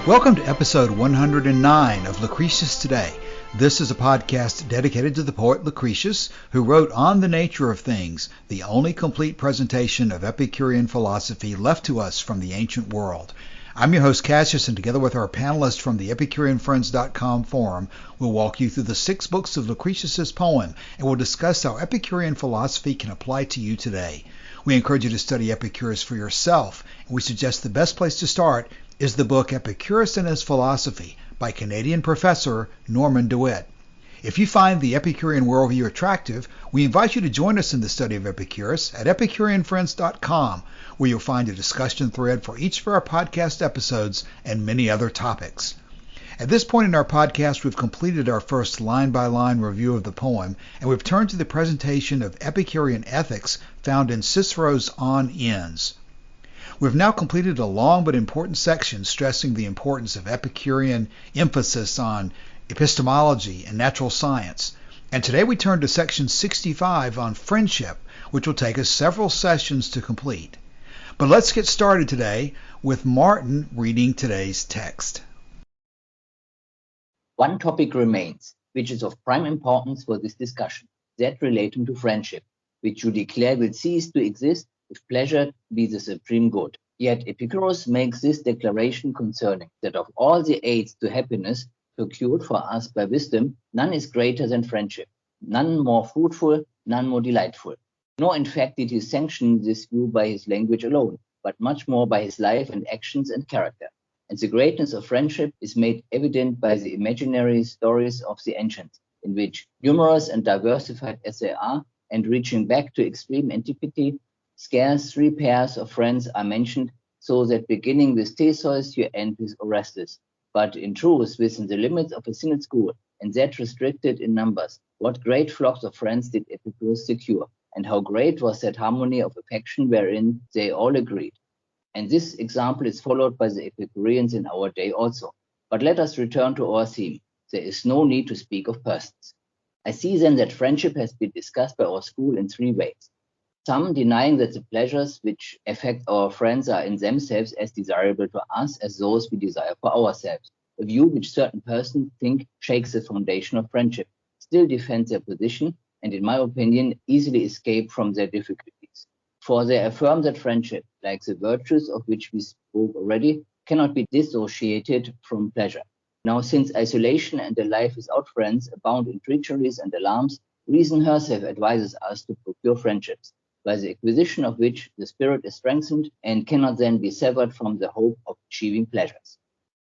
Welcome to episode 109 of Lucretius Today. This is a podcast dedicated to the poet Lucretius, who wrote On the Nature of Things, the only complete presentation of Epicurean philosophy left to us from the ancient world. I'm your host Cassius, and together with our panelists from the EpicureanFriends.com forum, we'll walk you through the 6 books of Lucretius's poem, and we'll discuss how Epicurean philosophy can apply to you today. We encourage you to study Epicurus for yourself, and we suggest the best place to start is the book Epicurus and His Philosophy by Canadian professor Norman DeWitt. If you find the Epicurean worldview attractive, we invite you to join us in the study of Epicurus at EpicureanFriends.com, where you'll find a discussion thread for each of our podcast episodes and many other topics. At this point in our podcast, we've completed our first line-by-line review of the poem, and we've turned to the presentation of Epicurean ethics found in Cicero's On Ends. We've now completed a long but important section stressing the importance of Epicurean emphasis on epistemology and natural science. And today we turn to section 65 on friendship, which will take us several sessions to complete. But let's get started today with Martin reading today's text. One topic remains, which is of prime importance for this discussion, that relating to friendship, which you declare will cease to exist if pleasure be the supreme good. Yet Epicurus makes this declaration concerning that of all the aids to happiness procured for us by wisdom, none is greater than friendship, none more fruitful, none more delightful. Nor in fact did he sanction this view by his language alone, but much more by his life and actions and character. And the greatness of friendship is made evident by the imaginary stories of the ancients, in which, numerous and diversified as they are, and reaching back to extreme antiquity, scarce 3 pairs of friends are mentioned, so that beginning with Theseus you end with Orestes. But in truth, within the limits of a single school, and that restricted in numbers, what great flocks of friends did Epicurus secure, and how great was that harmony of affection wherein they all agreed. And this example is followed by the Epicureans in our day also. But let us return to our theme. There is no need to speak of persons. I see then that friendship has been discussed by our school in 3 ways. Some denying that the pleasures which affect our friends are in themselves as desirable to us as those we desire for ourselves, a view which certain persons think shakes the foundation of friendship, still defend their position, and in my opinion easily escape from their difficulties. For they affirm that friendship, like the virtues of which we spoke already, cannot be dissociated from pleasure. Now, since isolation and a life without friends abound in treacheries and alarms, reason herself advises us to procure friendships, by the acquisition of which the spirit is strengthened and cannot then be severed from the hope of achieving pleasures.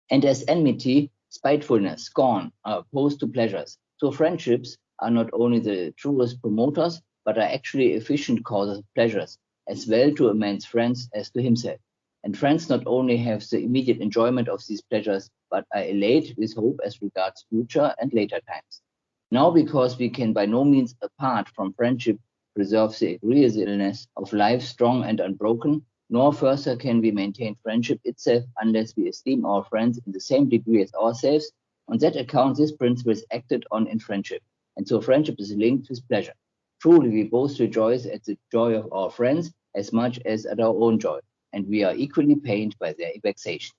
And as enmity, spitefulness, scorn are opposed to pleasures, so friendships are not only the truest promoters, but are actually efficient causes of pleasures, as well to a man's friends as to himself. And friends not only have the immediate enjoyment of these pleasures, but are elate with hope as regards future and later times. Now, because we can by no means apart from friendship preserve the agreeableness of life strong and unbroken, nor further can we maintain friendship itself unless we esteem our friends in the same degree as ourselves. On that account, this principle is acted on in friendship, and so friendship is linked with pleasure. Truly, we both rejoice at the joy of our friends as much as at our own joy, and we are equally pained by their vexations.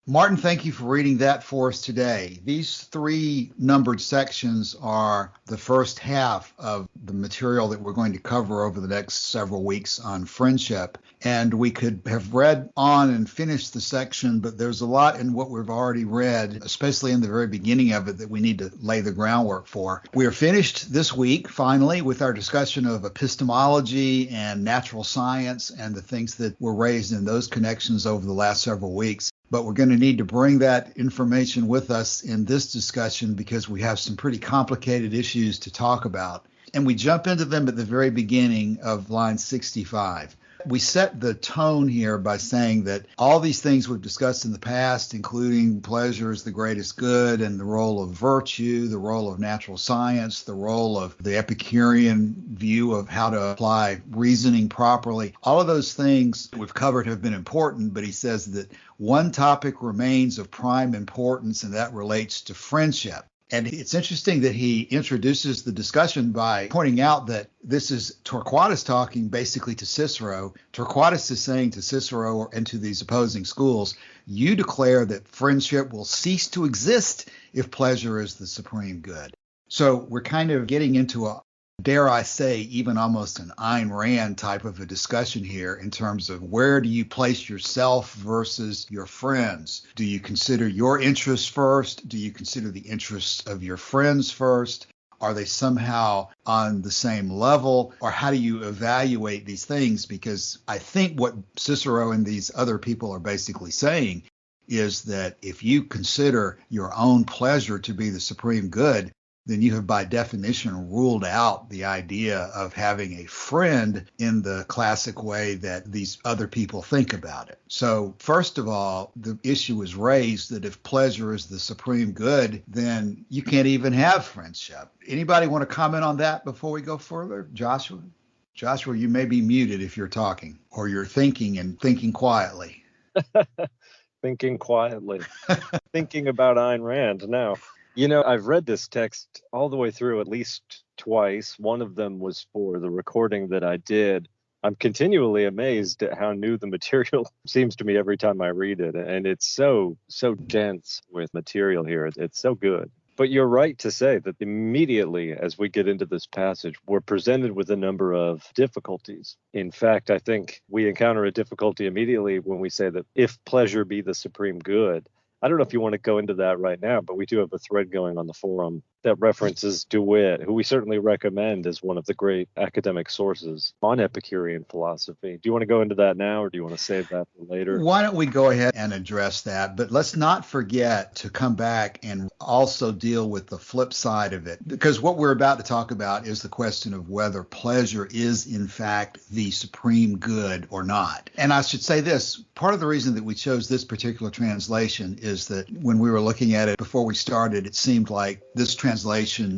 Martin, thank you for reading that for us today. These 3 numbered sections are the first half of the material that we're going to cover over the next several weeks on friendship. And we could have read on and finished the section, but there's a lot in what we've already read, especially in the very beginning of it, that we need to lay the groundwork for. We are finished this week, finally, with our discussion of epistemology and natural science and the things that were raised in those connections over the last several weeks. But we're going to need to bring that information with us in this discussion because we have some pretty complicated issues to talk about. And we jump into them at the very beginning of line 65. We set the tone here by saying that all these things we've discussed in the past, including pleasure is the greatest good and the role of virtue, the role of natural science, the role of the Epicurean view of how to apply reasoning properly, all of those things we've covered have been important, but he says that one topic remains of prime importance, and that relates to friendship. And it's interesting that he introduces the discussion by pointing out that this is Torquatus talking basically to Cicero. Torquatus is saying to Cicero and to these opposing schools, you declare that friendship will cease to exist if pleasure is the supreme good. So we're kind of getting into a, dare I say, even almost an Ayn Rand type of a discussion here in terms of where do you place yourself versus your friends? Do you consider your interests first? Do you consider the interests of your friends first? Are they somehow on the same level? Or how do you evaluate these things? Because I think what Cicero and these other people are basically saying is that if you consider your own pleasure to be the supreme good, then you have by definition ruled out the idea of having a friend in the classic way that these other people think about it. So first of all, the issue is raised that if pleasure is the supreme good, then you can't even have friendship. Anybody want to comment on that before we go further? Joshua? Joshua, you may be muted if you're talking, or you're thinking and thinking quietly. Thinking quietly. Thinking about Ayn Rand now. You know, I've read this text all the way through at least twice. One of them was for the recording that I did. I'm continually amazed at how new the material seems to me every time I read it. And it's so dense with material here. It's so good. But you're right to say that immediately as we get into this passage, we're presented with a number of difficulties. In fact, I think we encounter a difficulty immediately when we say that if pleasure be the supreme good. I don't know if you want to go into that right now, but we do have a thread going on the forum that references DeWitt, who we certainly recommend as one of the great academic sources on Epicurean philosophy. Do you want to go into that now, or do you want to save that for later? Why don't we go ahead and address that? But let's not forget to come back and also deal with the flip side of it, because what we're about to talk about is the question of whether pleasure is, in fact, the supreme good or not. And I should say this, part of the reason that we chose this particular translation is that when we were looking at it before we started, it seemed like this translation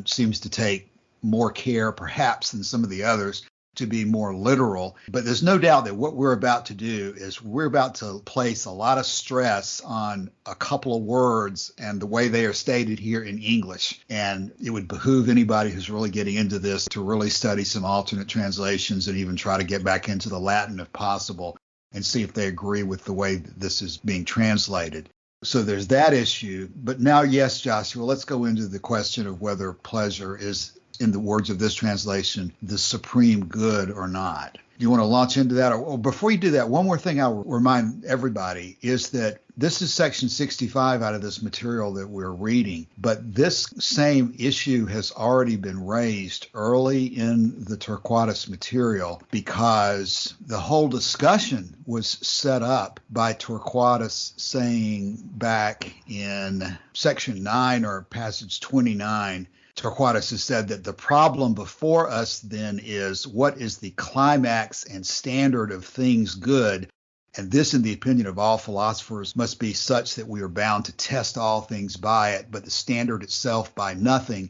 seems to take more care, perhaps, than some of the others, to be more literal. But there's no doubt that what we're about to do is we're about to place a lot of stress on a couple of words and the way they are stated here in English. And it would behoove anybody who's really getting into this to really study some alternate translations and even try to get back into the Latin if possible and see if they agree with the way that this is being translated. So there's that issue. But now, yes, Joshua, let's go into the question of whether pleasure is, in the words of this translation, the supreme good or not. Do you want to launch into that? Or before you do that, one more thing I'll remind everybody is that this is section 65 out of this material that we're reading, but this same issue has already been raised early in the Torquatus material because the whole discussion was set up by Torquatus saying back in section 9 or passage 29, Torquatus has said that the problem before us then is what is the climax and standard of things good, and this, in the opinion of all philosophers, must be such that we are bound to test all things by it, but the standard itself by nothing.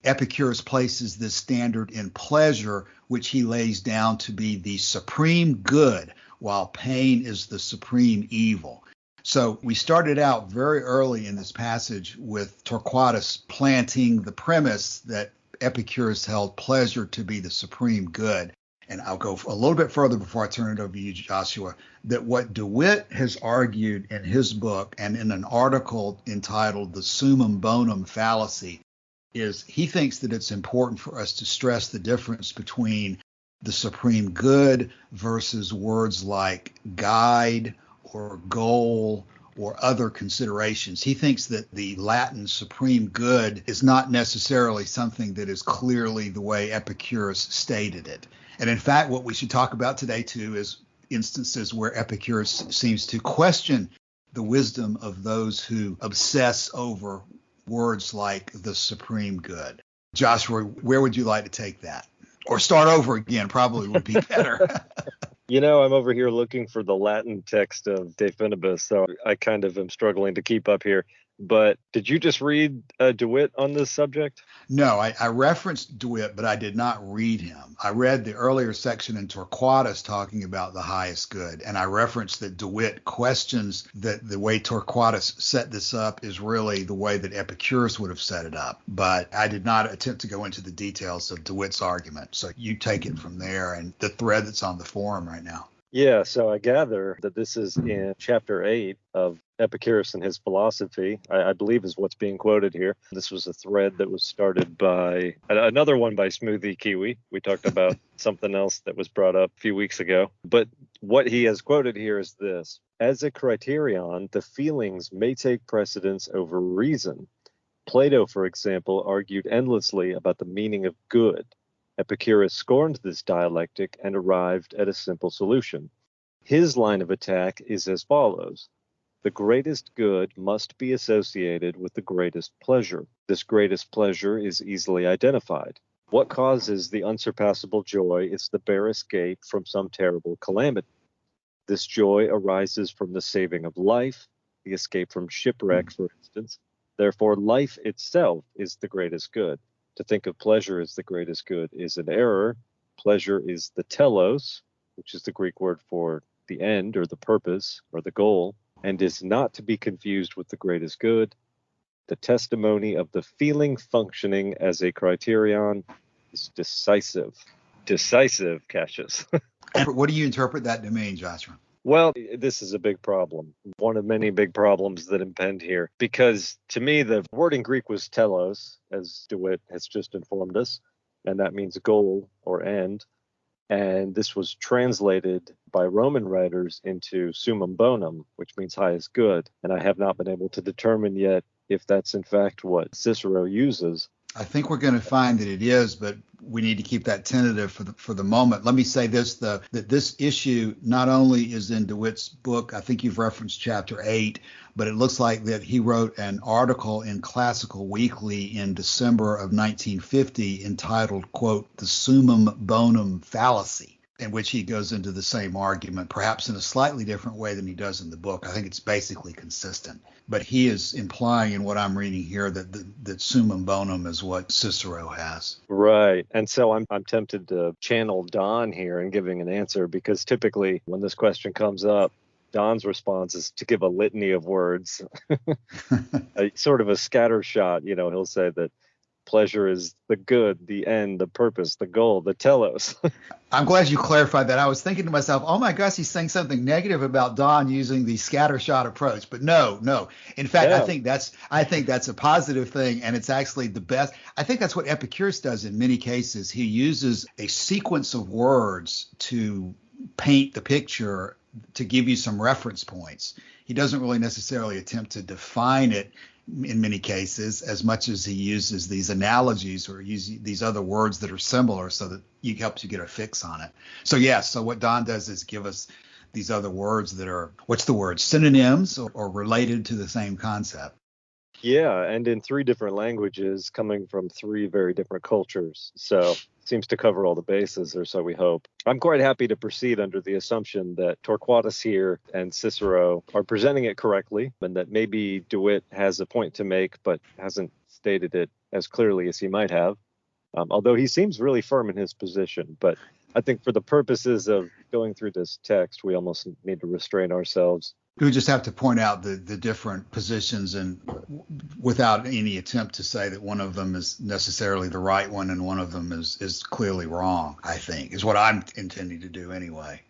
Epicurus places this standard in pleasure, which he lays down to be the supreme good, while pain is the supreme evil. So we started out very early in this passage with Torquatus planting the premise that Epicurus held pleasure to be the supreme good. And I'll go a little bit further before I turn it over to you, Joshua, that what DeWitt has argued in his book and in an article entitled The Summum Bonum Fallacy is he thinks that it's important for us to stress the difference between the supreme good versus words like guide or goal or other considerations. He thinks that the Latin supreme good is not necessarily something that is clearly the way Epicurus stated it. And in fact, what we should talk about today, too, is instances where Epicurus seems to question the wisdom of those who obsess over words like the supreme good. Joshua, where would you like to take that? Or start over again, probably would be better. You know, I'm over here looking for the Latin text of De Finibus, so I kind of am struggling to keep up here. But did you just read DeWitt on this subject? No, I referenced DeWitt, but I did not read him. I read the earlier section in Torquatus talking about the highest good, and I referenced that DeWitt questions that the way Torquatus set this up is really the way that Epicurus would have set it up. But I did not attempt to go into the details of DeWitt's argument. So you take it from there and the thread that's on the forum right now. Yeah, so I gather that this is in chapter 8 of Epicurus and His Philosophy, I believe is what's being quoted here. This was a thread that was started by another one by Smoothie Kiwi. We talked about something else that was brought up a few weeks ago. But what he has quoted here is this: as a criterion, the feelings may take precedence over reason. Plato, for example, argued endlessly about the meaning of good. Epicurus scorned this dialectic and arrived at a simple solution. His line of attack is as follows: the greatest good must be associated with the greatest pleasure. This greatest pleasure is easily identified. What causes the unsurpassable joy is the bare escape from some terrible calamity. This joy arises from the saving of life, the escape from shipwreck, for instance. Therefore, life itself is the greatest good. To think of pleasure as the greatest good is an error. Pleasure is the telos, which is the Greek word for the end or the purpose or the goal, and is not to be confused with the greatest good. The testimony of the feeling functioning as a criterion is decisive. Decisive, Cassius. What do you interpret that to mean, Joshua? Well, this is a big problem, one of many big problems that impend here, because to me, the word in Greek was telos, as DeWitt has just informed us, and that means goal or end. And this was translated by Roman writers into summum bonum, which means highest good. And I have not been able to determine yet if that's in fact what Cicero uses. I think we're going to find that it is, but we need to keep that tentative for the moment. Let me say this, though, that this issue not only is in DeWitt's book, I think you've referenced chapter 8, but it looks like that he wrote an article in Classical Weekly in December of 1950 entitled, quote, "The Summum Bonum Fallacy," in which he goes into the same argument, perhaps in a slightly different way than he does in the book. I think it's basically consistent. But he is implying in what I'm reading here that summum bonum is what Cicero has. Right. And so I'm tempted to channel Don here in giving an answer, because typically when this question comes up, Don's response is to give a litany of words, sort of a scatter shot. You know, he'll say that pleasure is the good, the end, the purpose, the goal, the telos. I'm glad you clarified that. I was thinking to myself, oh my gosh, he's saying something negative about Don using the scattershot approach. But no. In fact, yeah. I think that's a positive thing, and it's actually the best. I think that's what Epicurus does in many cases. He uses a sequence of words to paint the picture, to give you some reference points. He doesn't really necessarily attempt to define it in many cases, as much as he uses these analogies or uses these other words that are similar, so that it helps you get a fix on it. So so what Don does is give us these other words that are, synonyms or related to the same concept. Yeah, and in 3 different languages coming from 3 very different cultures. So seems to cover all the bases, or so we hope. I'm quite happy to proceed under the assumption that Torquatus here and Cicero are presenting it correctly, and that maybe DeWitt has a point to make but hasn't stated it as clearly as he might have, although he seems really firm in his position. But I think for the purposes of going through this text, we almost need to restrain ourselves. We just have to point out the different positions, and without any attempt to say that one of them is necessarily the right one and one of them is clearly wrong, I think, is what I'm intending to do anyway.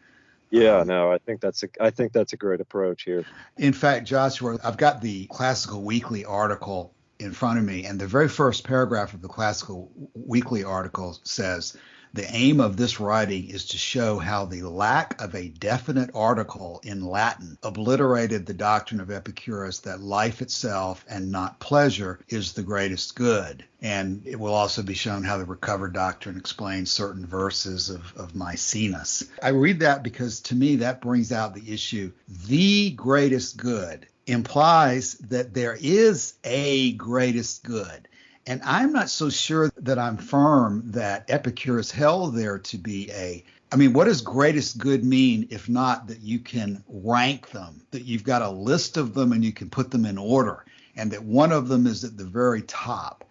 Yeah, no, I think that's a great approach here. In fact, Joshua, I've got the Classical Weekly article in front of me, and the very first paragraph of the Classical Weekly article says, "The aim of this writing is to show how the lack of a definite article in Latin obliterated the doctrine of Epicurus that life itself and not pleasure is the greatest good." And it will also be shown how the recovered doctrine explains certain verses of Maecenas. I read that because to me that brings out the issue. The greatest good implies that there is a greatest good. And I'm not so sure that I'm firm that Epicurus held there to be what does greatest good mean if not that you can rank them, that you've got a list of them and you can put them in order? and that one of them is at the very top.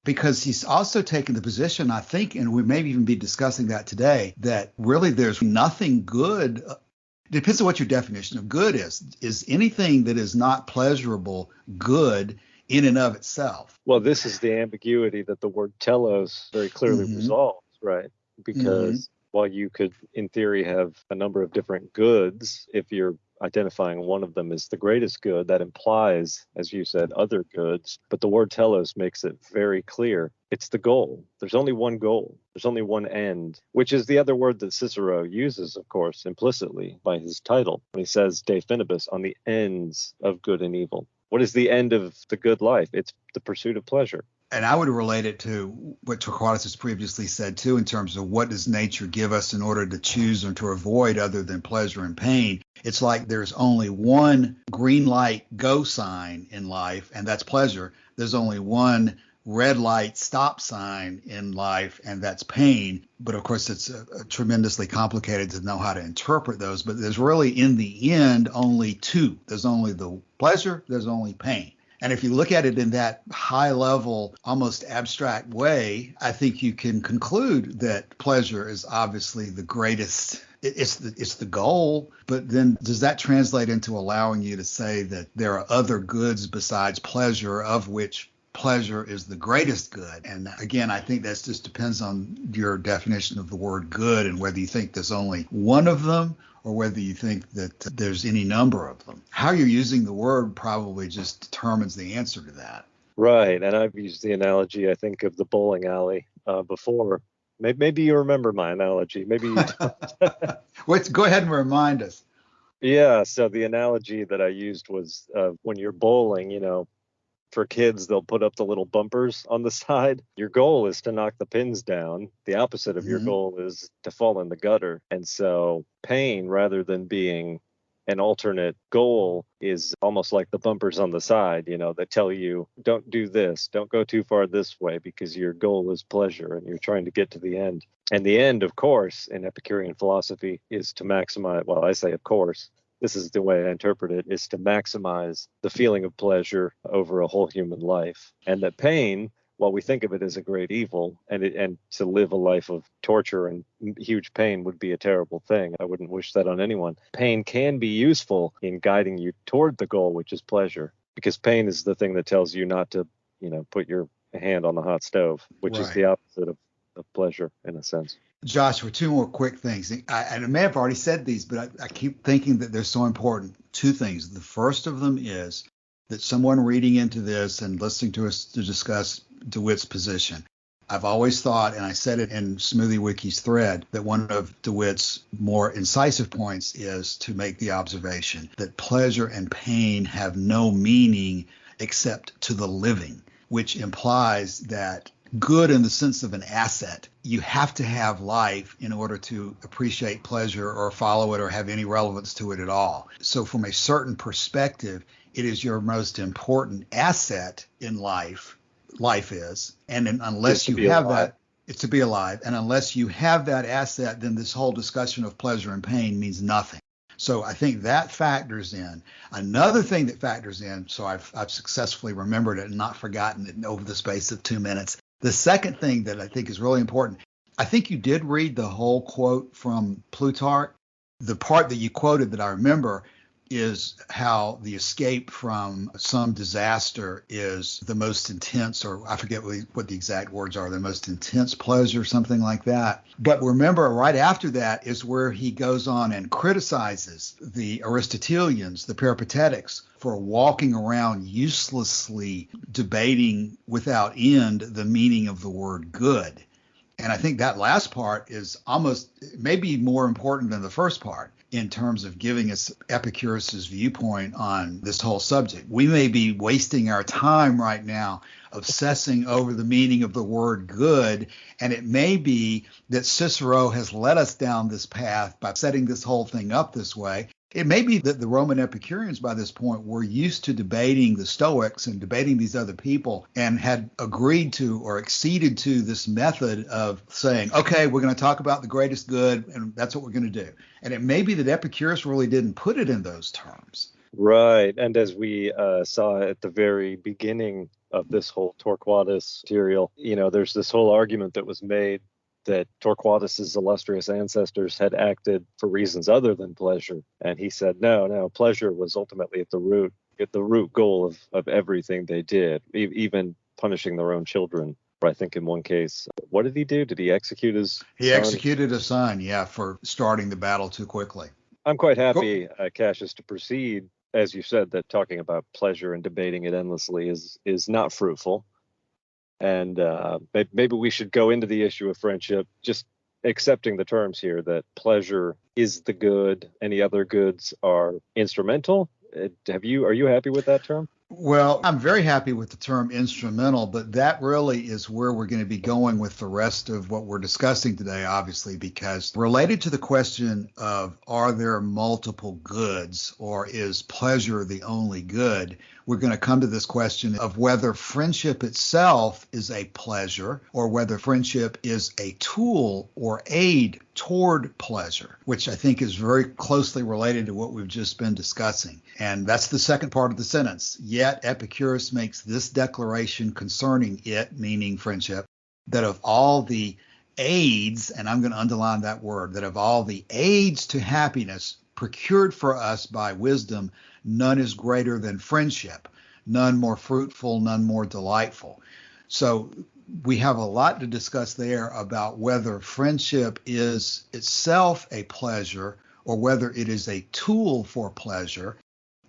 Because he's also taken the position, I think, and we may even be discussing that today, that really there's nothing good. It depends on what your definition of good is. Is anything that is not pleasurable good in and of itself? Well, this is the ambiguity that the word telos very clearly resolves, right? Because while you could, in theory, have a number of different goods, if you're identifying one of them as the greatest good, that implies, as you said, other goods. But the word telos makes it very clear. It's the goal. There's only one goal. There's only one end, which is the other word that Cicero uses, of course, implicitly by his title when he says de finibus, on the ends of good and evil. What is the end of the good life? It's the pursuit of pleasure. And I would relate it to what Torquatus has previously said, too, in terms of what does nature give us in order to choose or to avoid other than pleasure and pain. It's like there's only one green light go sign in life, and that's pleasure. There's only one red light stop sign in life, and that's pain. But of course, it's tremendously complicated to know how to interpret those. But there's really, in the end, only two. There's only the pleasure, there's only pain. And if you look at it in that high level, almost abstract way, I think you can conclude that pleasure is obviously the greatest. It's the goal. But then does that translate into allowing you to say that there are other goods besides pleasure, of which pleasure is the greatest good? And again, I think that just depends on your definition of the word good and whether you think there's only one of them or whether you think that there's any number of them. How you're using the word probably just determines the answer to that. Right. And I've used the analogy, I think, of the bowling alley before. Maybe you remember my analogy. Maybe you don't. Go ahead and remind us. Yeah. So the analogy that I used was when you're bowling, for kids, they'll put up the little bumpers on the side. Your goal is to knock the pins down. The opposite of your goal is to fall in the gutter. And so pain, rather than being an alternate goal, is almost like the bumpers on the side, that tell you, don't do this, don't go too far this way, because your goal is pleasure and you're trying to get to the end. And the end, of course, in Epicurean philosophy is to maximize, well, I say, of course, this is the way I interpret it, is to maximize the feeling of pleasure over a whole human life. And that pain, while we think of it as a great evil, and to live a life of torture and huge pain would be a terrible thing. I wouldn't wish that on anyone. Pain can be useful in guiding you toward the goal, which is pleasure, because pain is the thing that tells you not to, put your hand on the hot stove, which is the opposite of pleasure in a sense. Joshua, two more quick things. I may have already said these, but I keep thinking that they're so important. Two things. The first of them is that someone reading into this and listening to us to discuss DeWitt's position, I've always thought, and I said it in Smoothie Wiki's thread, that one of DeWitt's more incisive points is to make the observation that pleasure and pain have no meaning except to the living, which implies that good in the sense of an asset. You have to have life in order to appreciate pleasure or follow it or have any relevance to it at all. So from a certain perspective, it is your most important asset in life. Life is. And unless you have that, it's to be alive. And unless you have that asset, then this whole discussion of pleasure and pain means nothing. So I think that factors in. Another thing that factors in, so I've successfully remembered it and not forgotten it over the space of 2 minutes. The second thing that I think is really important, I think you did read the whole quote from Plutarch. The part that you quoted that I remember is how the escape from some disaster is the most intense, or I forget what the exact words are, the most intense pleasure, something like that. But remember, right after that is where he goes on and criticizes the Aristotelians, the Peripatetics, for walking around uselessly debating without end the meaning of the word good. And I think that last part is almost maybe more important than the first part in terms of giving us Epicurus' viewpoint on this whole subject. We may be wasting our time right now obsessing over the meaning of the word good, and it may be that Cicero has led us down this path by setting this whole thing up this way. It may be that the Roman Epicureans by this point were used to debating the Stoics and debating these other people and had agreed to or acceded to this method of saying, okay, we're going to talk about the greatest good and that's what we're going to do. And it may be that Epicurus really didn't put it in those terms. Right. And as we saw at the very beginning of this whole Torquatus material, there's this whole argument that was made that Torquatus's illustrious ancestors had acted for reasons other than pleasure. And he said, no, pleasure was ultimately at the root goal of everything they did, even punishing their own children. I think in one case, what did he do? Did he execute his son? He executed a son, for starting the battle too quickly. I'm quite happy, Cassius, to proceed. As you said, that talking about pleasure and debating it endlessly is not fruitful. And maybe we should go into the issue of friendship, just accepting the terms here that pleasure is the good, any other goods are instrumental. Are you happy with that term? Well, I'm very happy with the term instrumental, but that really is where we're going to be going with the rest of what we're discussing today, obviously, because related to the question of are there multiple goods or is pleasure the only good, we're going to come to this question of whether friendship itself is a pleasure or whether friendship is a tool or aid toward pleasure, which I think is very closely related to what we've just been discussing. And that's the second part of the sentence. Yet Epicurus makes this declaration concerning it, meaning friendship, that of all the aids, and I'm going to underline that word, that of all the aids to happiness procured for us by wisdom, none is greater than friendship, none more fruitful, none more delightful. So we have a lot to discuss there about whether friendship is itself a pleasure or whether it is a tool for pleasure,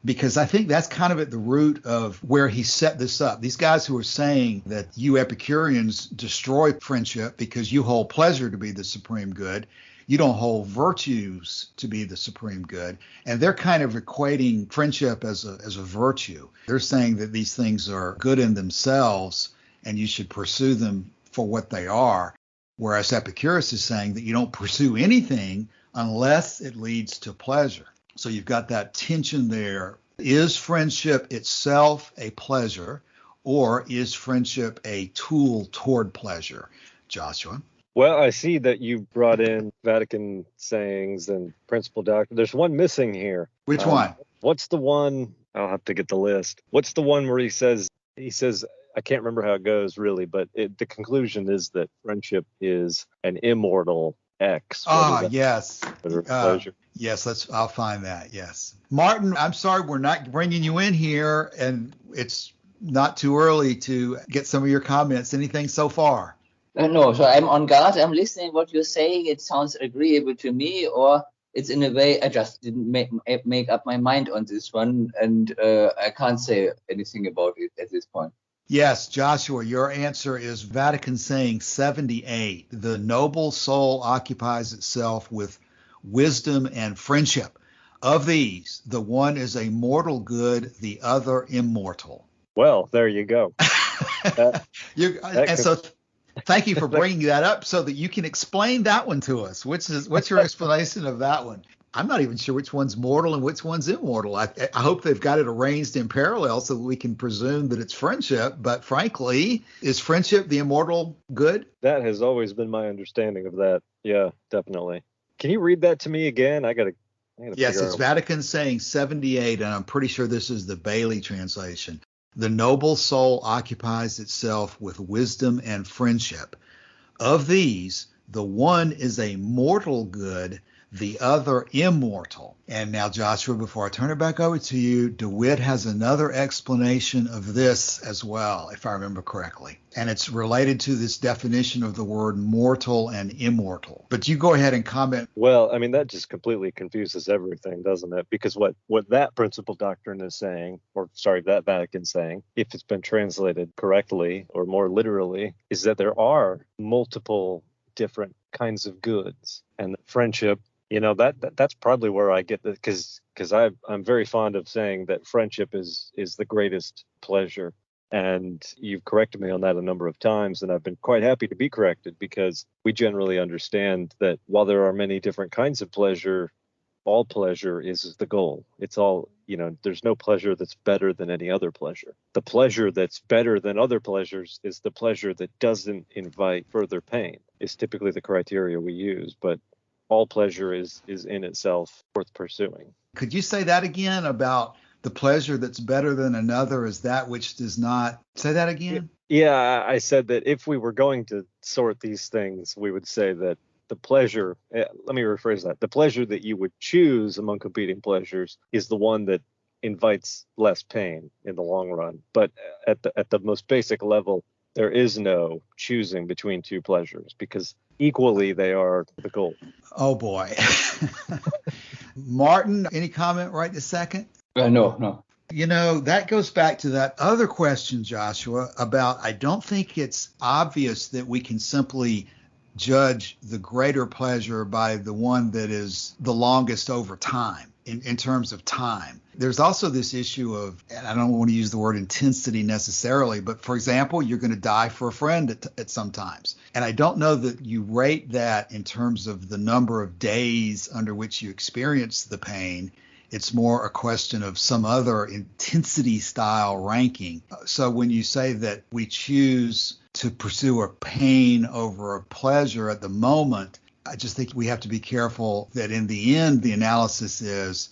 because I think that's kind of at the root of where he set this up. These guys who are saying that you Epicureans destroy friendship because you hold pleasure to be the supreme good, you don't hold virtues to be the supreme good. And they're kind of equating friendship as a virtue. They're saying that these things are good in themselves and you should pursue them for what they are. Whereas Epicurus is saying that you don't pursue anything unless it leads to pleasure. So you've got that tension there. Is friendship itself a pleasure, or is friendship a tool toward pleasure? Joshua? Well, I see that you brought in Vatican sayings and principal doctrine. There's one missing here. Which one? What's the one? I'll have to get the list. What's the one where he says, I can't remember how it goes really, but the conclusion is that friendship is an immortal X. Yes. Pleasure. Yes, I'll find that. Yes. Martin, I'm sorry we're not bringing you in here, and it's not too early to get some of your comments. Anything so far? No, so I'm on guard. I'm listening what you're saying. It sounds agreeable to me, or it's in a way I just didn't make up my mind on this one, and I can't say anything about it at this point. Yes, Joshua, your answer is Vatican saying 78. The noble soul occupies itself with wisdom and friendship. Of these, the one is a mortal good, the other immortal. Well, there you go. Thank you for bringing that up so that you can explain that one to us. What's your explanation of that one? I'm not even sure which one's mortal and which one's immortal. I hope they've got it arranged in parallel so that we can presume that it's friendship. But frankly, is friendship the immortal good? That has always been my understanding of that. Yeah, definitely. Can you read that to me again? I gotta Yes, it's Vatican saying 78, and I'm pretty sure this is the Bailey translation. The noble soul occupies itself with wisdom and friendship. Of these, the one is a mortal good, the other immortal. And now, Joshua, before I turn it back over to you, DeWitt has another explanation of this as well, if I remember correctly. And it's related to this definition of the word mortal and immortal. But you go ahead and comment. Well, I mean, that just completely confuses everything, doesn't it? Because what that principal doctrine is saying, that Vatican saying, if it's been translated correctly or more literally, is that there are multiple different kinds of goods. And friendship, that's probably where I get this, because I'm very fond of saying that friendship is the greatest pleasure. And you've corrected me on that a number of times, and I've been quite happy to be corrected, because we generally understand that while there are many different kinds of pleasure, all pleasure is the goal. It's all, there's no pleasure that's better than any other pleasure. The pleasure that's better than other pleasures is the pleasure that doesn't invite further pain, is typically the criteria we use. But all pleasure is in itself worth pursuing. Could you say that again about the pleasure that's better than another is that which does not. Say that again? Yeah, I said that if we were going to sort these things, we would say that the pleasure, let me rephrase that, the pleasure that you would choose among competing pleasures is the one that invites less pain in the long run. But at the most basic level, there is no choosing between two pleasures because equally they are the goal. Oh, boy. Martin, any comment right this second? No. That goes back to that other question, Joshua, about I don't think it's obvious that we can simply judge the greater pleasure by the one that is the longest over time in terms of time. There's also this issue of, and I don't want to use the word intensity necessarily, but for example, you're going to die for a friend at some times. And I don't know that you rate that in terms of the number of days under which you experience the pain. It's more a question of some other intensity style ranking. So when you say that we choose to pursue a pain over a pleasure at the moment, I just think we have to be careful that in the end, the analysis is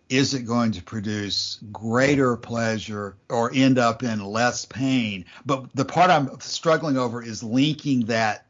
it going to produce greater pleasure or end up in less pain? But the part I'm struggling over is linking that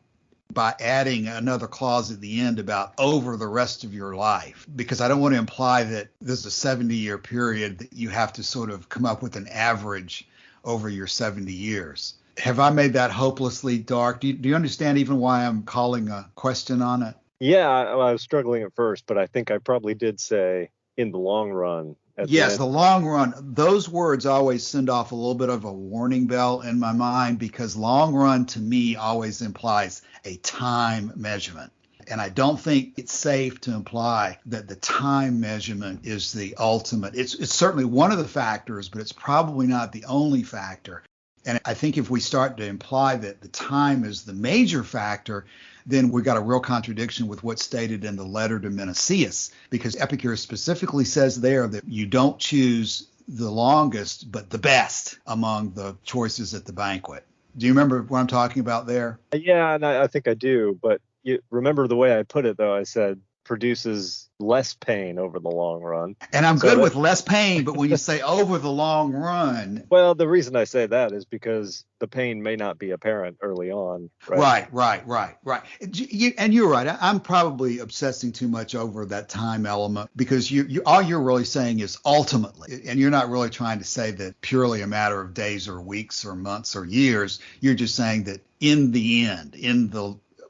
by adding another clause at the end about over the rest of your life, because I don't want to imply that there's a 70-year period that you have to sort of come up with an average over your 70 years. Have I made that hopelessly dark? Do you understand even why I'm calling a question on it? Yeah, I was struggling at first, but I think I probably did say in the long run. Yes, the long run. Those words always send off a little bit of a warning bell in my mind because long run to me always implies a time measurement. And I don't think it's safe to imply that the time measurement is the ultimate. It's certainly one of the factors, but it's probably not the only factor. And I think if we start to imply that the time is the major factor, then we've got a real contradiction with what's stated in the letter to Menicius, because Epicurus specifically says there that you don't choose the longest, but the best among the choices at the banquet. Do you remember what I'm talking about there? Yeah, and I think I do. But you remember the way I put it, though, I said produces less pain over the long run. And I'm good with less pain, but when you say over the long run. Well, the reason I say that is because the pain may not be apparent early on. Right. And you're right. I'm probably obsessing too much over that time element because you all you're really saying is ultimately, and you're not really trying to say that purely a matter of days or weeks or months or years. You're just saying that in the end,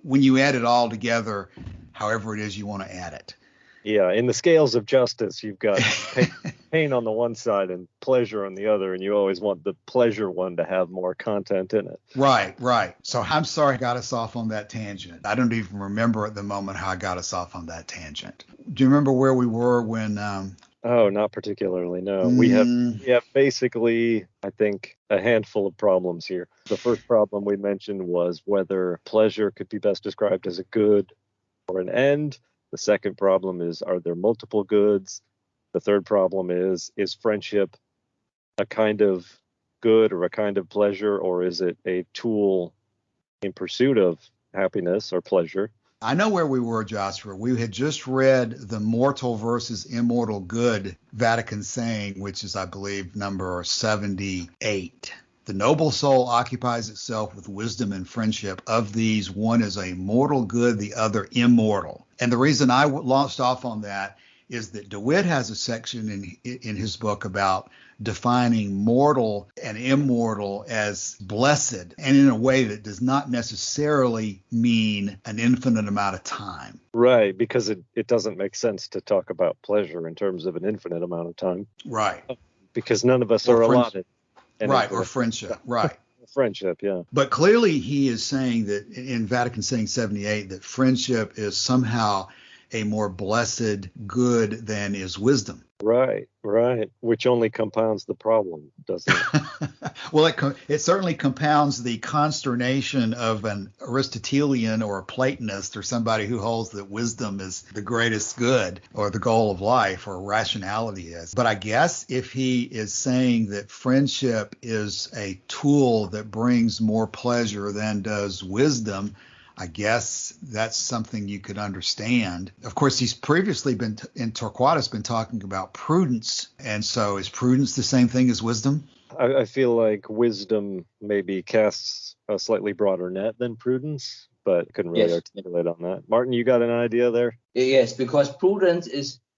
when you add it all together, however it is you want to add it. Yeah, in the scales of justice, you've got pain on the one side and pleasure on the other, and you always want the pleasure one to have more content in it. Right. So I'm sorry I got us off on that tangent. I don't even remember at the moment how I got us off on that tangent. Do you remember where we were when... Oh, not particularly, no. We have basically, I think, a handful of problems here. The first problem we mentioned was whether pleasure could be best described as a good or an end. The second problem is, are there multiple goods? The third problem is friendship a kind of good or a kind of pleasure, or is it a tool in pursuit of happiness or pleasure? I know where we were, Joshua. We had just read the mortal versus immortal good Vatican saying, which is, I believe, number 78. The noble soul occupies itself with wisdom and friendship. Of these, one is a mortal good, the other immortal. And the reason I launched off on that is that DeWitt has a section in his book about defining mortal and immortal as blessed, and in a way that does not necessarily mean an infinite amount of time. Right, because it doesn't make sense to talk about pleasure in terms of an infinite amount of time. Right. Because none of us are allotted. Right, or friendship, right. Friendship, yeah. But clearly he is saying that in Vatican saying 78 that friendship is somehow a more blessed good than is wisdom. Right. Which only compounds the problem, doesn't it? Well, it certainly compounds the consternation of an Aristotelian or a Platonist or somebody who holds that wisdom is the greatest good or the goal of life or rationality is. But I guess if he is saying that friendship is a tool that brings more pleasure than does wisdom, I guess that's something you could understand. Of course, he's previously been, in Torquatus, been talking about prudence. And so is prudence the same thing as wisdom? I feel like wisdom maybe casts a slightly broader net than prudence, but couldn't really articulate on that. Martin, you got an idea there? Yes, because prudence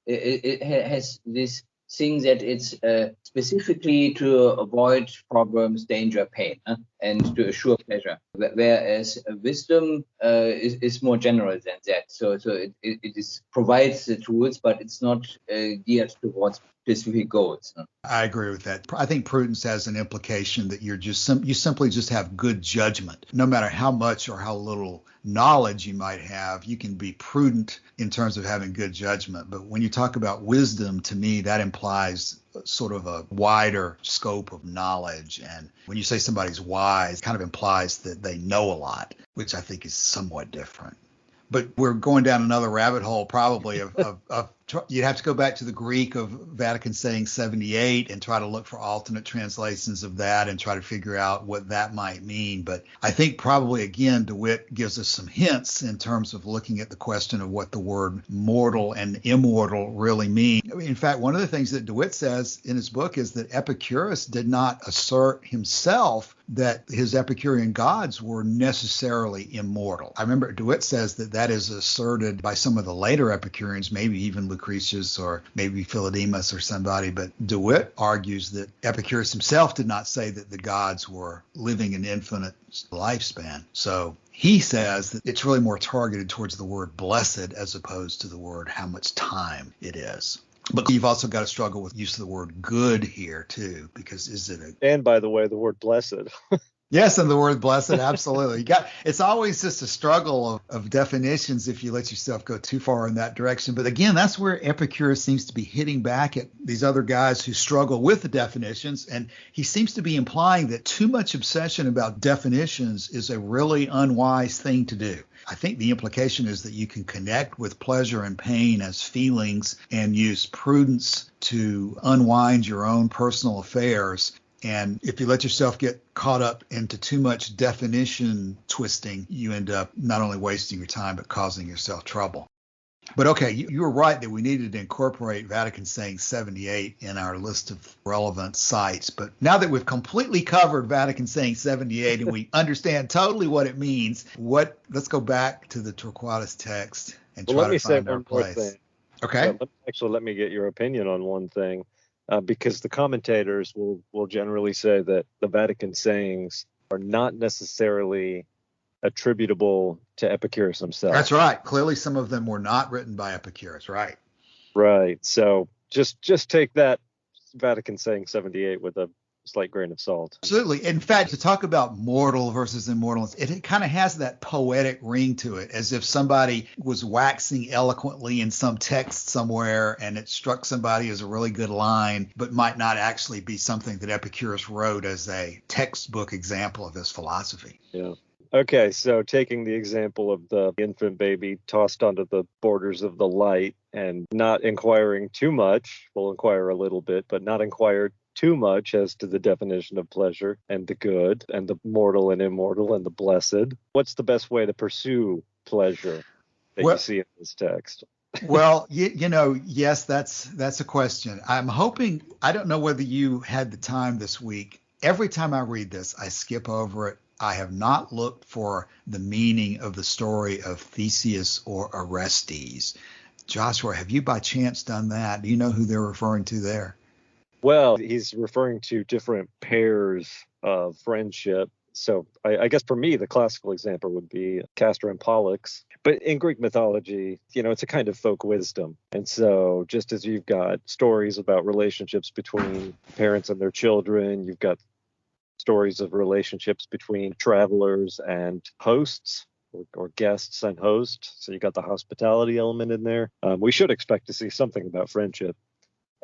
it has this thing that it's specifically to avoid problems, danger, pain, and to assure pleasure. Whereas wisdom is more general than that. So it provides the tools, but it's not geared towards specific goals. I agree with that. I think prudence has an implication that you simply just have good judgment. No matter how much or how little knowledge you might have, you can be prudent in terms of having good judgment. But when you talk about wisdom, to me, that implies sort of a wider scope of knowledge. And when you say somebody's wise, it kind of implies that they know a lot, which I think is somewhat different. But we're going down another rabbit hole probably of you'd have to go back to the Greek of Vatican saying 78 and try to look for alternate translations of that and try to figure out what that might mean. But I think probably, again, DeWitt gives us some hints in terms of looking at the question of what the word mortal and immortal really mean. In fact, one of the things that DeWitt says in his book is that Epicurus did not assert himself that his Epicurean gods were necessarily immortal. I remember DeWitt says that is asserted by some of the later Epicureans, maybe even Lucretius or maybe Philodemus or somebody, but DeWitt argues that Epicurus himself did not say that the gods were living an infinite lifespan. So he says that it's really more targeted towards the word blessed as opposed to the word how much time it is. But you've also got to struggle with use of the word good here, too, because And by the way, the word blessed. Yes, and the word blessed, absolutely. It's always just a struggle of definitions if you let yourself go too far in that direction. But again, that's where Epicurus seems to be hitting back at these other guys who struggle with the definitions. And he seems to be implying that too much obsession about definitions is a really unwise thing to do. I think the implication is that you can connect with pleasure and pain as feelings and use prudence to unwind your own personal affairs. And if you let yourself get caught up into too much definition twisting, you end up not only wasting your time, but causing yourself trouble. But okay, you were right that we needed to incorporate Vatican saying 78 in our list of relevant sites. But now that we've completely covered Vatican saying 78 and we understand totally what it means, let's go back to the Torquatus text and try to find our place. Thing. Okay. Let me get your opinion on one thing. Because the commentators will generally say that the Vatican sayings are not necessarily attributable to Epicurus himself. That's right. Clearly, some of them were not written by Epicurus, right? Right. So just take that Vatican saying 78 with a slight grain of salt. Absolutely. In fact, to talk about mortal versus immortal, it kind of has that poetic ring to it, as if somebody was waxing eloquently in some text somewhere and it struck somebody as a really good line, but might not actually be something that Epicurus wrote as a textbook example of his philosophy. Yeah. Okay, so taking the example of the infant baby tossed onto the borders of the light and not inquiring too much, we'll inquire a little bit, but not inquire too much as to the definition of pleasure and the good and the mortal and immortal and the blessed. What's the best way to pursue pleasure that you see in this text? Well, yes, that's a question. I'm hoping, I don't know whether you had the time this week. Every time I read this, I skip over it. I have not looked for the meaning of the story of Theseus or Orestes. Joshua, have you by chance done that? Do you know who they're referring to there? Well, he's referring to different pairs of friendship. So I guess for me, the classical example would be Castor and Pollux. But in Greek mythology, it's a kind of folk wisdom. And so just as you've got stories about relationships between parents and their children, you've got stories of relationships between travelers and hosts or guests and hosts. So you got the hospitality element in there. We should expect to see something about friendship.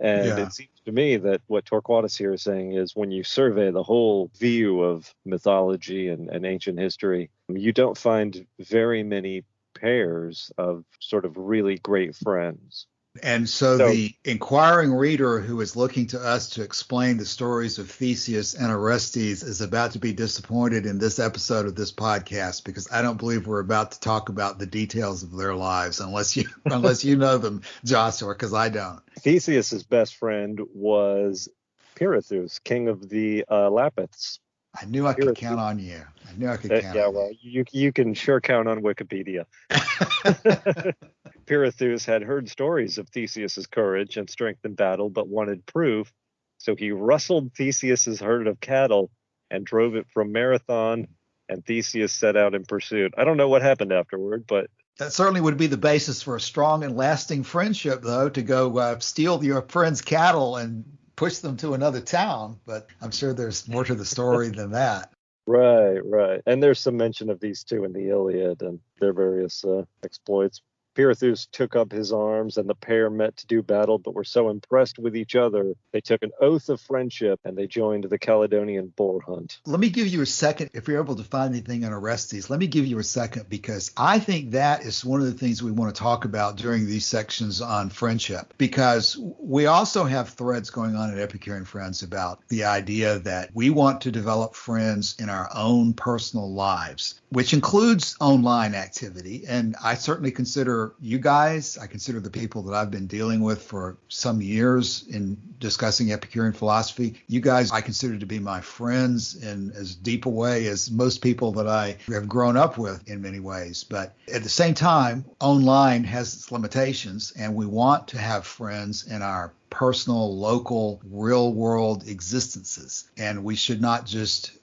And It seems to me that what Torquatus here is saying is when you survey the whole view of mythology and ancient history, you don't find very many pairs of sort of really great friends. And so the inquiring reader who is looking to us to explain the stories of Theseus and Orestes is about to be disappointed in this episode of this podcast, because I don't believe we're about to talk about the details of their lives unless you know them, Joshua, because I don't. Theseus's best friend was Pirithous, king of the Lapiths. I knew I could count on you. You can sure count on Wikipedia. Pirithous had heard stories of Theseus's courage and strength in battle, but wanted proof, so he rustled Theseus's herd of cattle and drove it from Marathon, and Theseus set out in pursuit. I don't know what happened afterward, but that certainly would be the basis for a strong and lasting friendship, though, to go steal your friend's cattle and push them to another town. But I'm sure there's more to the story than that. Right. And there's some mention of these two in the Iliad and their various exploits. Pirithous took up his arms, and the pair met to do battle, but were so impressed with each other, they took an oath of friendship, and they joined the Caledonian boar hunt. Let me give you a second. If you're able to find anything on Orestes, let me give you a second, because I think that is one of the things we want to talk about during these sections on friendship, because we also have threads going on at Epicurean Friends about the idea that we want to develop friends in our own personal lives, which includes online activity. And I certainly consider you guys, I consider the people that I've been dealing with for some years in discussing Epicurean philosophy, you guys I consider to be my friends in as deep a way as most people that I have grown up with in many ways. But at the same time, online has its limitations, and we want to have friends in our personal, local, real-world existences. And we should not just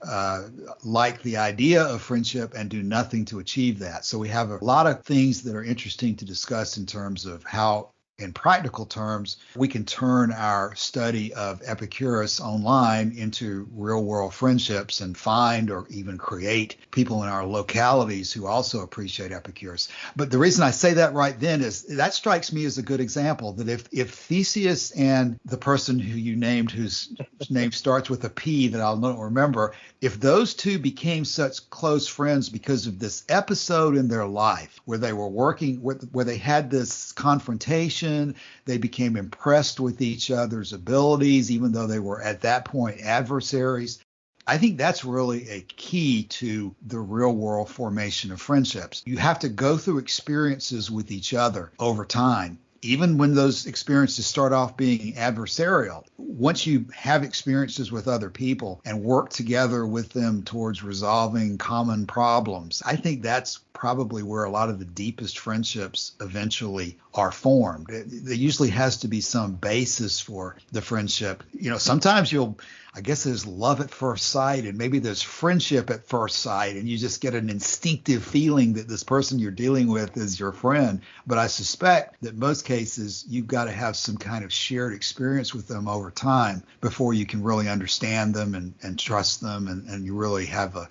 like the idea of friendship and do nothing to achieve that. So we have a lot of things that are interesting to discuss in terms of how, in practical terms, we can turn our study of Epicurus online into real-world friendships and find or even create people in our localities who also appreciate Epicurus. But the reason I say that right then is that strikes me as a good example, that if Theseus and the person who you named, whose name starts with a P that I'll not remember, if those two became such close friends because of this episode in their life where they were working, where they had this confrontation, they became impressed with each other's abilities, even though they were at that point adversaries. I think that's really a key to the real world formation of friendships. You have to go through experiences with each other over time. Even when those experiences start off being adversarial, once you have experiences with other people and work together with them towards resolving common problems, I think that's probably where a lot of the deepest friendships eventually are formed. There usually has to be some basis for the friendship. You know, sometimes I guess there's love at first sight, and maybe there's friendship at first sight, and you just get an instinctive feeling that this person you're dealing with is your friend. But I suspect that most cases you've got to have some kind of shared experience with them over time before you can really understand them and trust them, and you really have a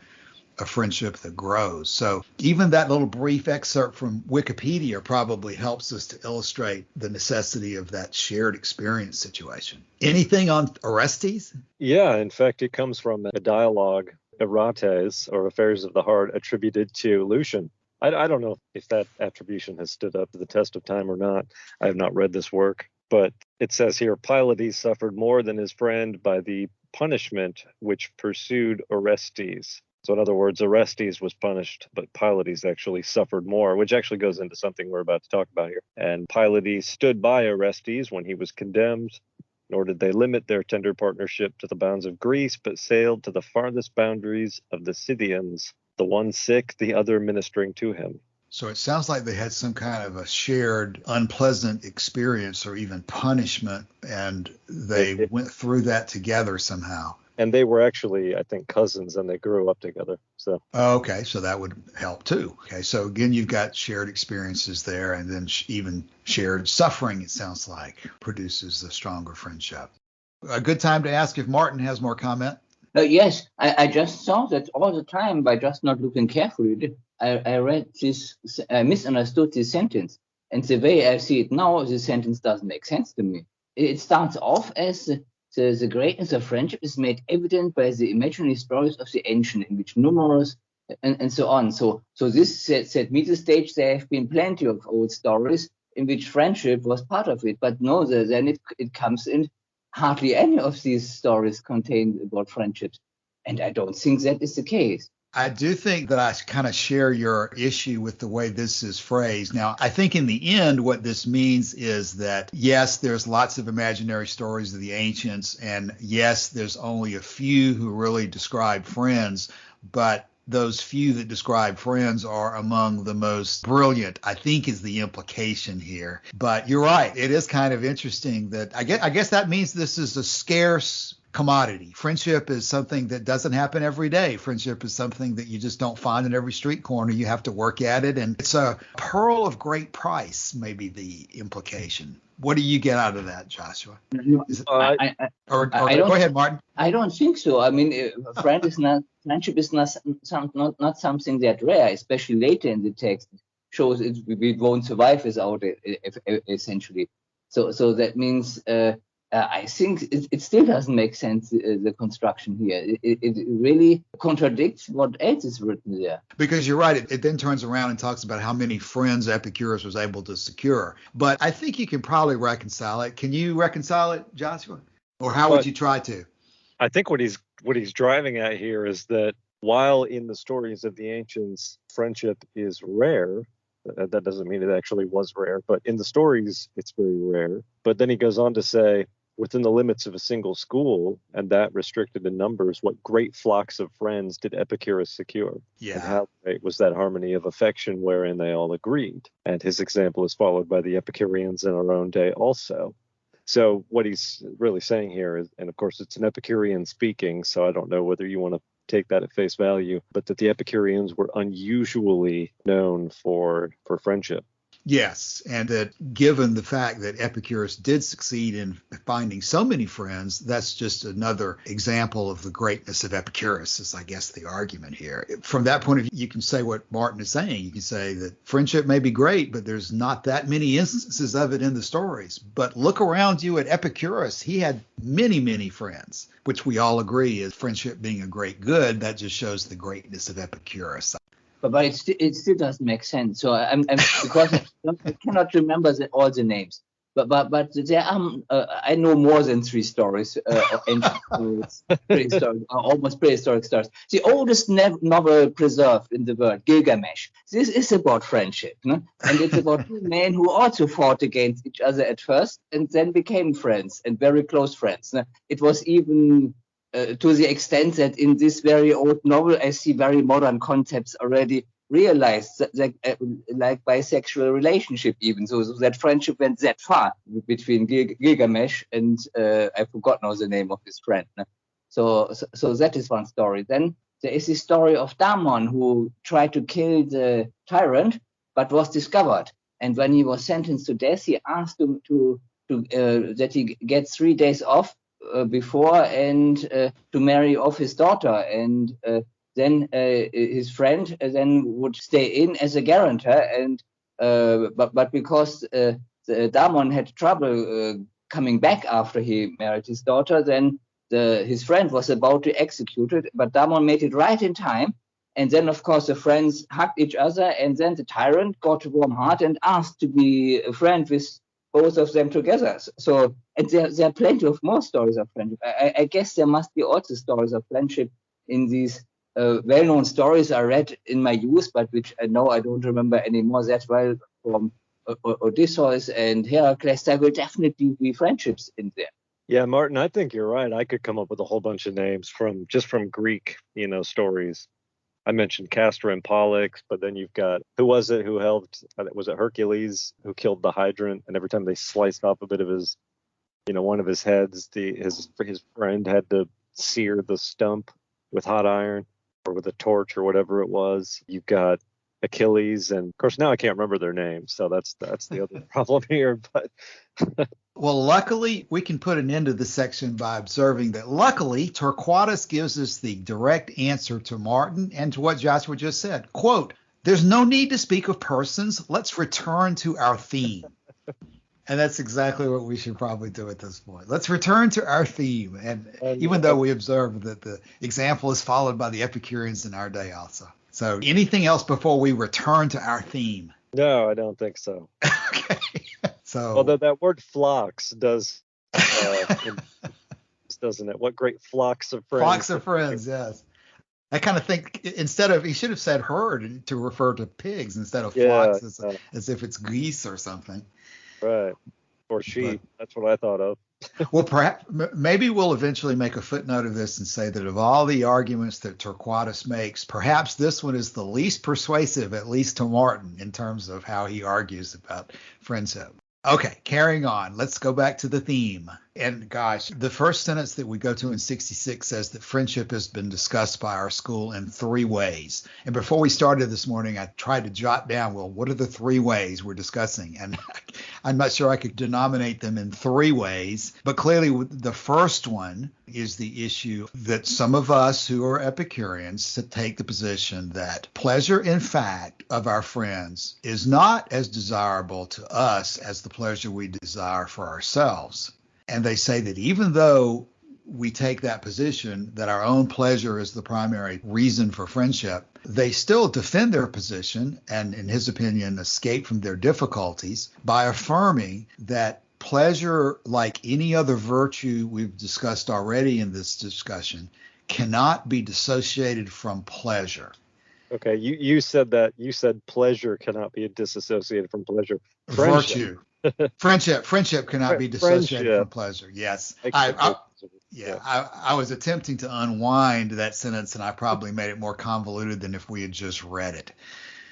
friendship that grows. So even that little brief excerpt from Wikipedia probably helps us to illustrate the necessity of that shared experience situation. Anything on Orestes? Yeah, in fact, it comes from a dialogue, Erates, or Affairs of the Heart, attributed to Lucian. I don't know if that attribution has stood up to the test of time or not. I have not read this work, but it says here, Pylades suffered more than his friend by the punishment which pursued Orestes. So in other words, Orestes was punished, but Pylades actually suffered more, which actually goes into something we're about to talk about here. And Pylades stood by Orestes when he was condemned, nor did they limit their tender partnership to the bounds of Greece, but sailed to the farthest boundaries of the Scythians, the one sick, the other ministering to him. So it sounds like they had some kind of a shared unpleasant experience or even punishment, and they went through that together somehow. And they were actually, I think, cousins, and they grew up together. So okay, so that would help too. Okay, so again, you've got shared experiences there, and then even shared suffering, it sounds like, produces a stronger friendship. A good time to ask if Martin has more comment. Yes, I just saw that all the time by just not looking carefully. I read this, I misunderstood this sentence. And the way I see it now, the sentence doesn't make sense to me. It starts off as the greatness of friendship is made evident by the imaginary stories of the ancient, in which numerous and so on. So this set me the stage. There have been plenty of old stories in which friendship was part of it. But no, then it comes in. Hardly any of these stories contain about friendships. And I don't think that is the case. I do think that I kind of share your issue with the way this is phrased. Now, I think in the end, what this means is that, yes, there's lots of imaginary stories of the ancients, and yes, there's only a few who really describe friends, but those few that describe friends are among the most brilliant, I think, is the implication here. But you're right. It is kind of interesting that I guess that means this is a scarce commodity. Friendship is something that doesn't happen every day. Friendship is something that you just don't find in every street corner. You have to work at it. And it's a pearl of great price, maybe the implication. What do you get out of that, Joshua? Go ahead, Martin. I don't think so. I mean, friendship is not something that rare, especially later in the text. It shows we won't survive without it, essentially. So that means I think it still doesn't make sense, the construction here. It really contradicts what else is written there. Because you're right. It then turns around and talks about how many friends Epicurus was able to secure. But I think you can probably reconcile it. Can you reconcile it, Joshua? Or how would you try to? I think what he's driving at here is that while in the stories of the ancients, friendship is rare, that doesn't mean it actually was rare, but in the stories, it's very rare. But then he goes on to say, within the limits of a single school, and that restricted in numbers, what great flocks of friends did Epicurus secure? Yeah. And how great was that harmony of affection wherein they all agreed? And his example is followed by the Epicureans in our own day also. So what he's really saying here is, and of course it's an Epicurean speaking, so I don't know whether you want to take that at face value, but that the Epicureans were unusually known for friendship. Yes, and that given the fact that Epicurus did succeed in finding so many friends, that's just another example of the greatness of Epicurus, is I guess the argument here. From that point of view, you can say what Martin is saying. You can say that friendship may be great, but there's not that many instances of it in the stories. But look around you at Epicurus. He had many, many friends, which we all agree is friendship being a great good. That just shows the greatness of Epicurus. But it still doesn't make sense. So I'm because I cannot remember all the names. But there are I know more than 3 stories, prehistoric, almost prehistoric stories. The oldest novel preserved in the world, Gilgamesh. This is about friendship, no? And it's about 2 men who also fought against each other at first and then became friends and very close friends. No? It was even to the extent that in this very old novel, I see very modern concepts already realized, that, like bisexual relationship even. So that friendship went that far between Gilgamesh and I forgot now the name of his friend. So that is one story. Then there is the story of Damon, who tried to kill the tyrant but was discovered. And when he was sentenced to death, he asked him to that he gets 3 days off before and to marry off his daughter, and then his friend then would stay in as a guarantor, and but because Damon had trouble coming back after he married his daughter, then his friend was about to execute it, but Damon made it right in time. And then, of course, the friends hugged each other, and then the tyrant got a warm heart and asked to be a friend with both of them together. So, and there are plenty of more stories of friendship. I guess there must be also stories of friendship in these well-known stories I read in my youth, but which I know I don't remember anymore that well, from Odysseus and Heracles. There will definitely be friendships in there. Yeah, Martin, I think you're right. I could come up with a whole bunch of names from Greek, stories. I mentioned Castor and Pollux, but then you've got, who was it who helped? Was it Hercules who killed the hydrant? And every time they sliced off a bit of his, one of his heads, his friend had to sear the stump with hot iron or with a torch or whatever it was. You've got Achilles, and of course now I can't remember their names, so that's the other problem here. But well, luckily we can put an end to this section by observing that luckily Torquatus gives us the direct answer to Martin and to what Joshua just said. Quote, "There's no need to speak of persons. Let's return to our theme." And that's exactly what we should probably do at this point. Let's return to our theme. And even though we observe that the example is followed by the Epicureans in our day also. So anything else before we return to our theme? No, I don't think so. Okay. So, although that word flocks does, doesn't it? What great flocks of friends. flocks of friends, yes. I kind of think instead of, he should have said herd to refer to pigs instead of flocks, as if it's geese or something. Right. Or sheep. That's what I thought of. Well, perhaps maybe we'll eventually make a footnote of this and say that of all the arguments that Torquatus makes, perhaps this one is the least persuasive, at least to Martin, in terms of how he argues about friendship. Okay, carrying on. Let's go back to the theme. And gosh, the first sentence that we go to in 66 says that friendship has been discussed by our school in 3 ways. And before we started this morning, I tried to jot down, well, what are the 3 ways we're discussing? And I'm not sure I could denominate them in 3 ways, but clearly the first one is the issue that some of us who are Epicureans take the position that pleasure, in fact, of our friends is not as desirable to us as the pleasure we desire for ourselves. And they say that even though we take that position, that our own pleasure is the primary reason for friendship, they still defend their position and, in his opinion, escape from their difficulties by affirming that pleasure, like any other virtue we've discussed already in this discussion, cannot be dissociated from pleasure. Okay, you said that. You said pleasure cannot be disassociated from pleasure. Virtue. Friendship cannot be dissociated from pleasure. Yes. I was attempting to unwind that sentence, and I probably made it more convoluted than if we had just read it.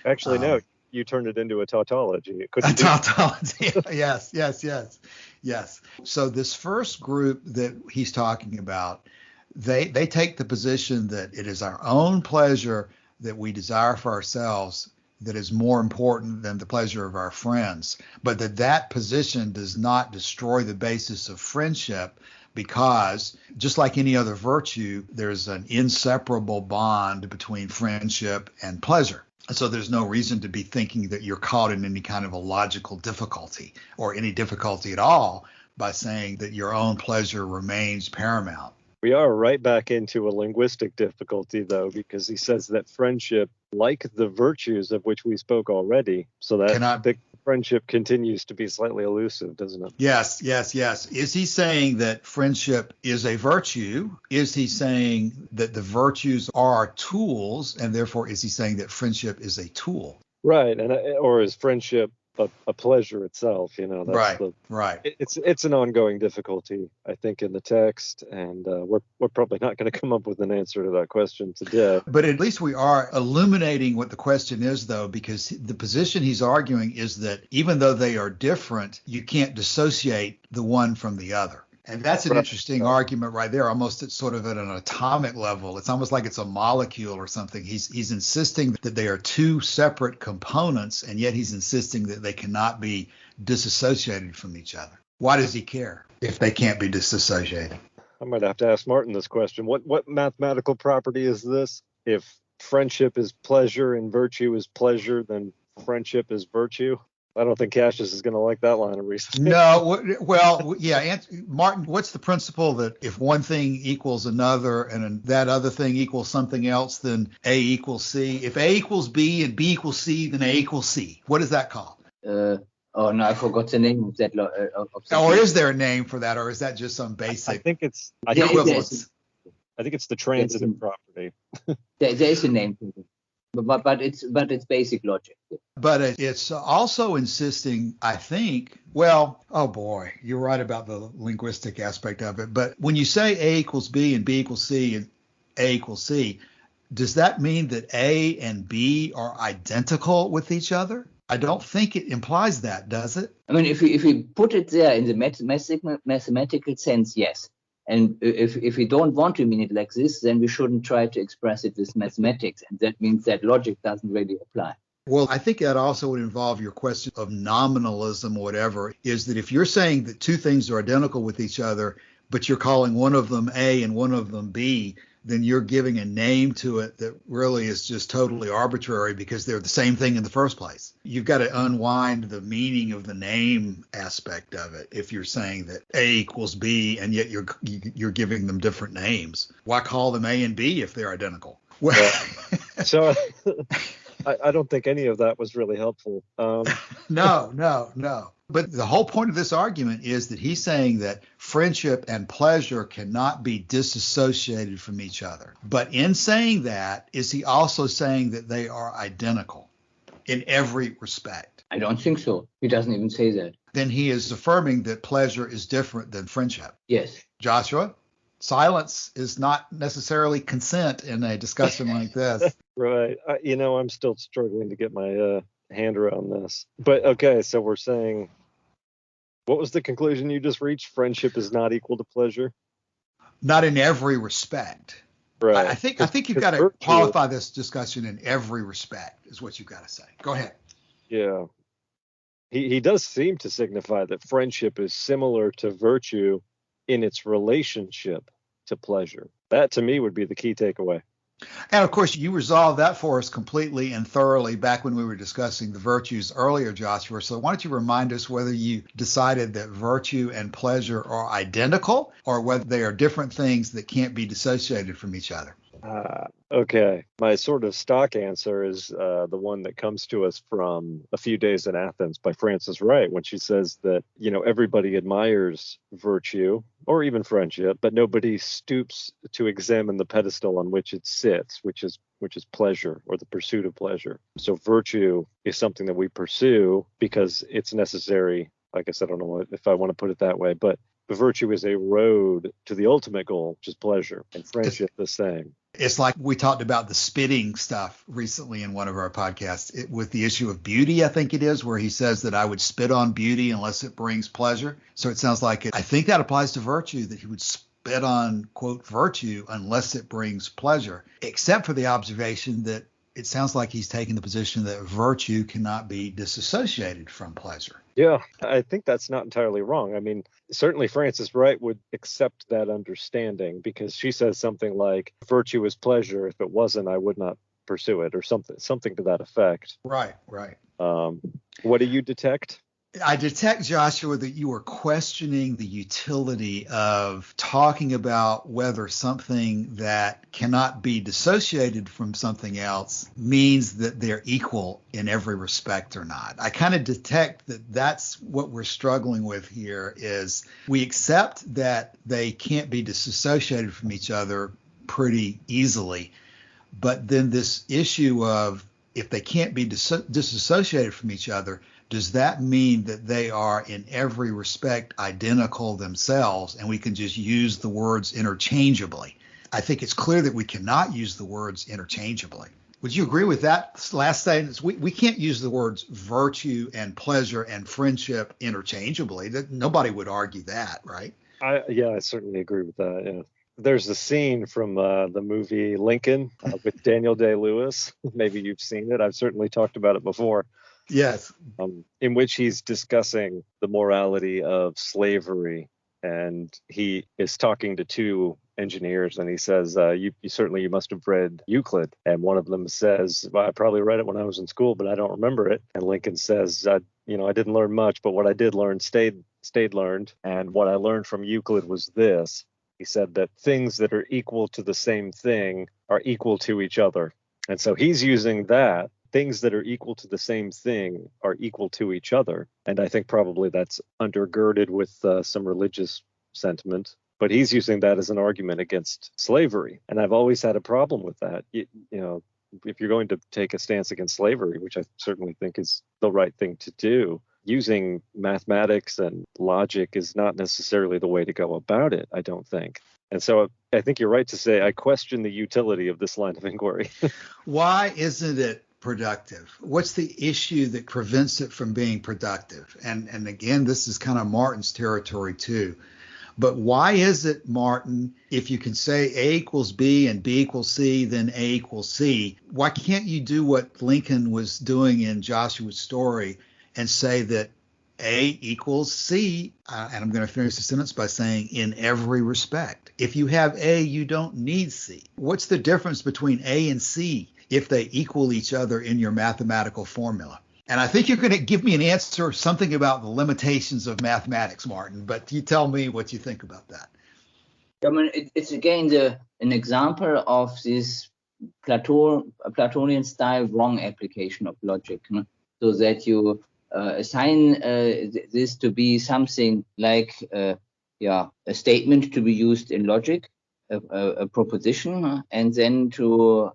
Actually, no, you turned it into a tautology. A tautology. Yes. So this first group that he's talking about, they take the position that it is our own pleasure that we desire for ourselves that is more important than the pleasure of our friends, but that position does not destroy the basis of friendship, because just like any other virtue, there's an inseparable bond between friendship and pleasure. So there's no reason to be thinking that you're caught in any kind of a logical difficulty or any difficulty at all by saying that your own pleasure remains paramount. We are right back into a linguistic difficulty, though, because he says that friendship, like the virtues of which we spoke already, so that the friendship continues to be slightly elusive, doesn't it? Yes. Is he saying that friendship is a virtue? Is he saying that the virtues are tools, and therefore is he saying that friendship is a tool? Right, or is friendship a pleasure itself? That's right. It's an ongoing difficulty, I think, in the text, and we're probably not going to come up with an answer to that question today. But at least we are illuminating what the question is, though, because the position he's arguing is that even though they are different, you can't dissociate the one from the other. And that's an interesting argument right there, almost sort of at an atomic level. It's almost like it's a molecule or something. He's insisting that they are 2 separate components, and yet he's insisting that they cannot be disassociated from each other. Why does he care if they can't be disassociated? I might have to ask Martin this question. What mathematical property is this? If friendship is pleasure and virtue is pleasure, then friendship is virtue? I don't think Cassius is going to like that line of reasoning. No, well, yeah, Martin, what's the principle that if one thing equals another and that other thing equals something else, then A equals C? If A equals B and B equals C, then A equals C. What is that called? No, I forgot the name of that. Or is there a name for that, or is that just some basic? I think it's the transitive property. There is a name for it. But it's basic logic. But it's also insisting, I think, well, oh boy, you're right about the linguistic aspect of it. But when you say A equals B and B equals C and A equals C, does that mean that A and B are identical with each other? I don't think it implies that, does it? I mean, if we put it there in the mathematical sense, yes. And if we don't want to mean it like this, then we shouldn't try to express it with mathematics. And that means that logic doesn't really apply. Well, I think that also would involve your question of nominalism or whatever, is that if you're saying that 2 things are identical with each other, but you're calling one of them A and one of them B, then you're giving a name to it that really is just totally arbitrary because they're the same thing in the first place. You've got to unwind the meaning of the name aspect of it if you're saying that A equals B and yet you're giving them different names. Why call them A and B if they're identical? Well, so I don't think any of that was really helpful. No. But the whole point of this argument is that he's saying that friendship and pleasure cannot be disassociated from each other. But in saying that, is he also saying that they are identical in every respect? I don't think so. He doesn't even say that. Then he is affirming that pleasure is different than friendship. Yes. Joshua, silence is not necessarily consent in a discussion like this. Right. I'm still struggling to get my hand around this. But okay, so we're saying, what was the conclusion you just reached? Friendship is not equal to pleasure? Not in every respect. Right. I think you've got to qualify this discussion in every respect is what you've got to say. Go ahead. Yeah. He does seem to signify that friendship is similar to virtue in its relationship to pleasure. That, to me, would be the key takeaway. And, of course, you resolved that for us completely and thoroughly back when we were discussing the virtues earlier, Joshua. So why don't you remind us whether you decided that virtue and pleasure are identical or whether they are different things that can't be dissociated from each other? Okay. My sort of stock answer is the one that comes to us from A Few Days in Athens by Frances Wright, when she says that, everybody admires virtue or even friendship, but nobody stoops to examine the pedestal on which it sits, which is pleasure or the pursuit of pleasure. So virtue is something that we pursue because it's necessary. Like I said, I don't know if I want to put it that way, but virtue is a road to the ultimate goal, which is pleasure, and friendship the same. It's like we talked about the spitting stuff recently in one of our podcasts with the issue of beauty, I think it is, where he says that I would spit on beauty unless it brings pleasure. So it sounds like I think that applies to virtue, that he would spit on, quote, virtue unless it brings pleasure, except for the observation that it sounds like he's taking the position that virtue cannot be disassociated from pleasure. Yeah, I think that's not entirely wrong. I mean, certainly Frances Wright would accept that understanding because she says something like, virtue is pleasure. If it wasn't, I would not pursue it, or something to that effect. Right. What do you detect? I detect, Joshua, that you are questioning the utility of talking about whether something that cannot be dissociated from something else means that they're equal in every respect or not. I kind of detect that that's what we're struggling with here is we accept that they can't be disassociated from each other pretty easily. But then this issue of if they can't be disassociated from each other, does that mean that they are in every respect identical themselves and we can just use the words interchangeably? I think it's clear that we cannot use the words interchangeably. Would you agree with that last statement? We can't use the words virtue and pleasure and friendship interchangeably. Nobody would argue that, right? I certainly agree with that. Yeah. There's a scene from the movie Lincoln with Daniel Day-Lewis. Maybe you've seen it. I've certainly talked about it before. Yes. In which he's discussing the morality of slavery, and he is talking to two engineers, and he says, you must have read Euclid. And one of them says, well, I probably read it when I was in school, but I don't remember it. And Lincoln says, I didn't learn much, but what I did learn stayed learned. And what I learned from Euclid was this. He said that things that are equal to the same thing are equal to each other. And so he's using that. Things that are equal to the same thing are equal to each other. And I think probably that's undergirded with some religious sentiment. But he's using that as an argument against slavery. And I've always had a problem with that. If you're going to take a stance against slavery, which I certainly think is the right thing to do, using mathematics and logic is not necessarily the way to go about it, I don't think. And so I think you're right to say I question the utility of this line of inquiry. Why isn't it productive? What's the issue that prevents it from being productive? And again, this is kind of Martin's territory too. But why is it, Martin, if you can say A equals B and B equals C, then A equals C, why can't you do what Lincoln was doing in Joshua's story and say that A equals C, and I'm going to finish the sentence by saying in every respect. If you have A, you don't need C. What's the difference between A and C if they equal each other in your mathematical formula? And I think you're going to give me an answer, something about the limitations of mathematics, Martin, but you tell me what you think about that. I mean, it's again an example of this Platonian style wrong application of logic, so that you assign this to be something like a statement to be used in logic, a proposition, and then to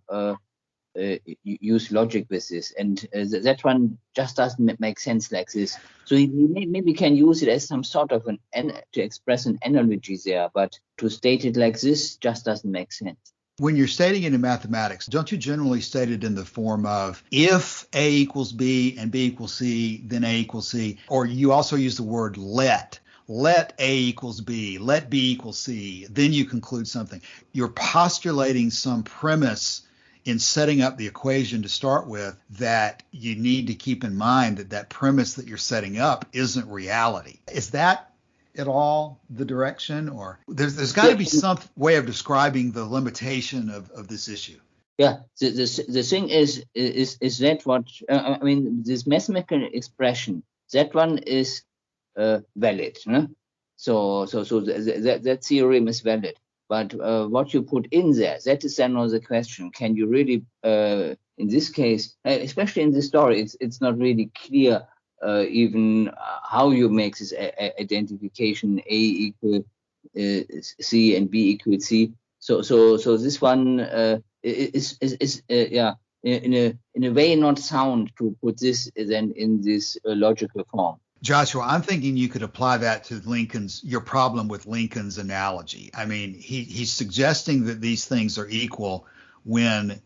use logic with this. And that one just doesn't make sense like this. So he maybe can use it as some sort of to express an analogy there, but to state it like this just doesn't make sense. When you're stating it in mathematics, don't you generally state it in the form of if A equals B and B equals C, then A equals C? Or you also use the word let A equals B, let B equals C, then you conclude something. You're postulating some premise in setting up the equation to start with that you need to keep in mind that premise that you're setting up isn't reality. Is that at all the direction, or there's got to be some way of describing the limitation of this issue? Yeah, the thing is that what I mean, this mathematical expression, that one is valid, no? So that theorem is valid. But what you put in there, that is then another question. Can you really, in this case, especially in this story, it's not really clear even how you make this identification: A equal C and B equal C. So this one is in a way not sound to put this then in this logical form. Joshua, I'm thinking you could apply that to your problem with Lincoln's analogy. I mean, he's suggesting that these things are equal when,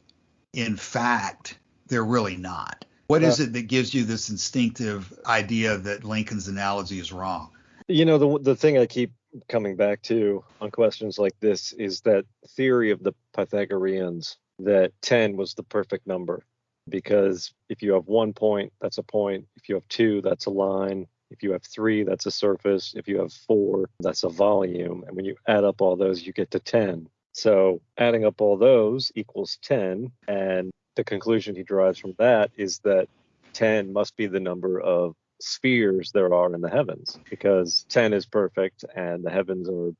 in fact, they're really not. What is it that gives you this instinctive idea that Lincoln's analogy is wrong? You know, the thing I keep coming back to on questions like this is that theory of the Pythagoreans that 10 was the perfect number. Because if you have 1 point, that's a point. If you have 2, that's a line. If you have 3, that's a surface. If you have 4, that's a volume. And when you add up all those, you get to 10. So adding up all those equals 10. And the conclusion he derives from that is that 10 must be the number of spheres there are in the heavens, because 10 is perfect and the heavens are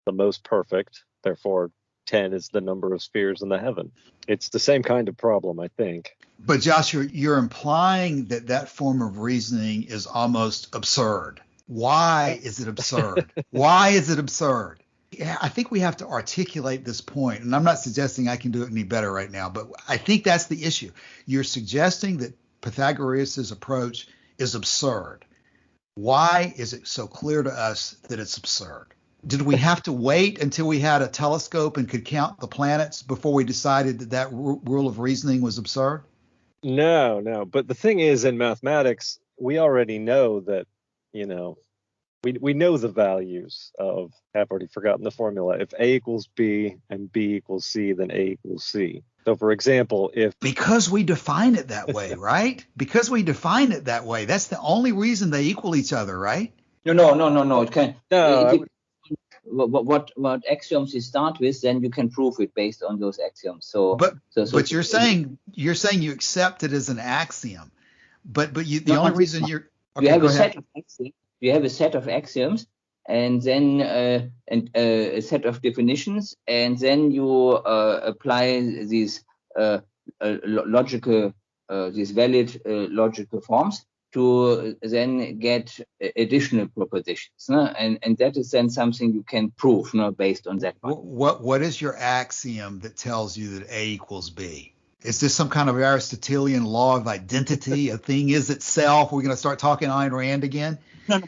the most perfect. Therefore, 10 is the number of spheres in the heaven. It's the same kind of problem, I think. But Joshua, you're implying that form of reasoning is almost absurd. Why is it absurd? Why is it absurd? Yeah, I think we have to articulate this point, and I'm not suggesting I can do it any better right now, but I think that's the issue. You're suggesting that Pythagoras' approach is absurd. Why is it so clear to us that it's absurd? Did we have to wait until we had a telescope and could count the planets before we decided that rule of reasoning was absurd? No. But the thing is, in mathematics, we already know that, we know the values of, I've already forgotten the formula. If A equals B and B equals C, then A equals C. So, for example, because we define it that way, right? Because we define it that way. That's the only reason they equal each other, right? No. It can. No. What axioms you start with, then you can prove it based on those axioms. But you're saying you accept it as an axiom. But the only reason you have a set of axioms, and then a set of definitions, and then you apply these these valid logical forms to then get additional propositions, no? And that is then something you can prove, no, based on that one. What is your axiom that tells you that A equals B? Is this some kind of Aristotelian law of identity? A thing is itself. We're going to start talking Ayn Rand again? No.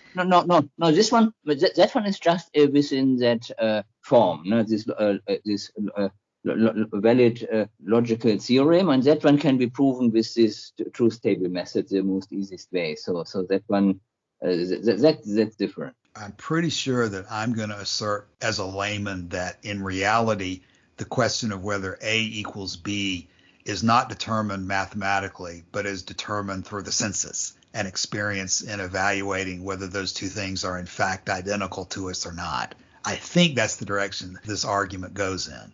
This one, but that one is just within that form. No, this valid logical theorem, and that one can be proven with this truth table method, the most easiest way. So that one, that's different. I'm pretty sure that I'm going to assert as a layman that in reality, the question of whether A equals B is not determined mathematically, but is determined through the senses and experience in evaluating whether those two things are in fact identical to us or not. I think that's the direction this argument goes in.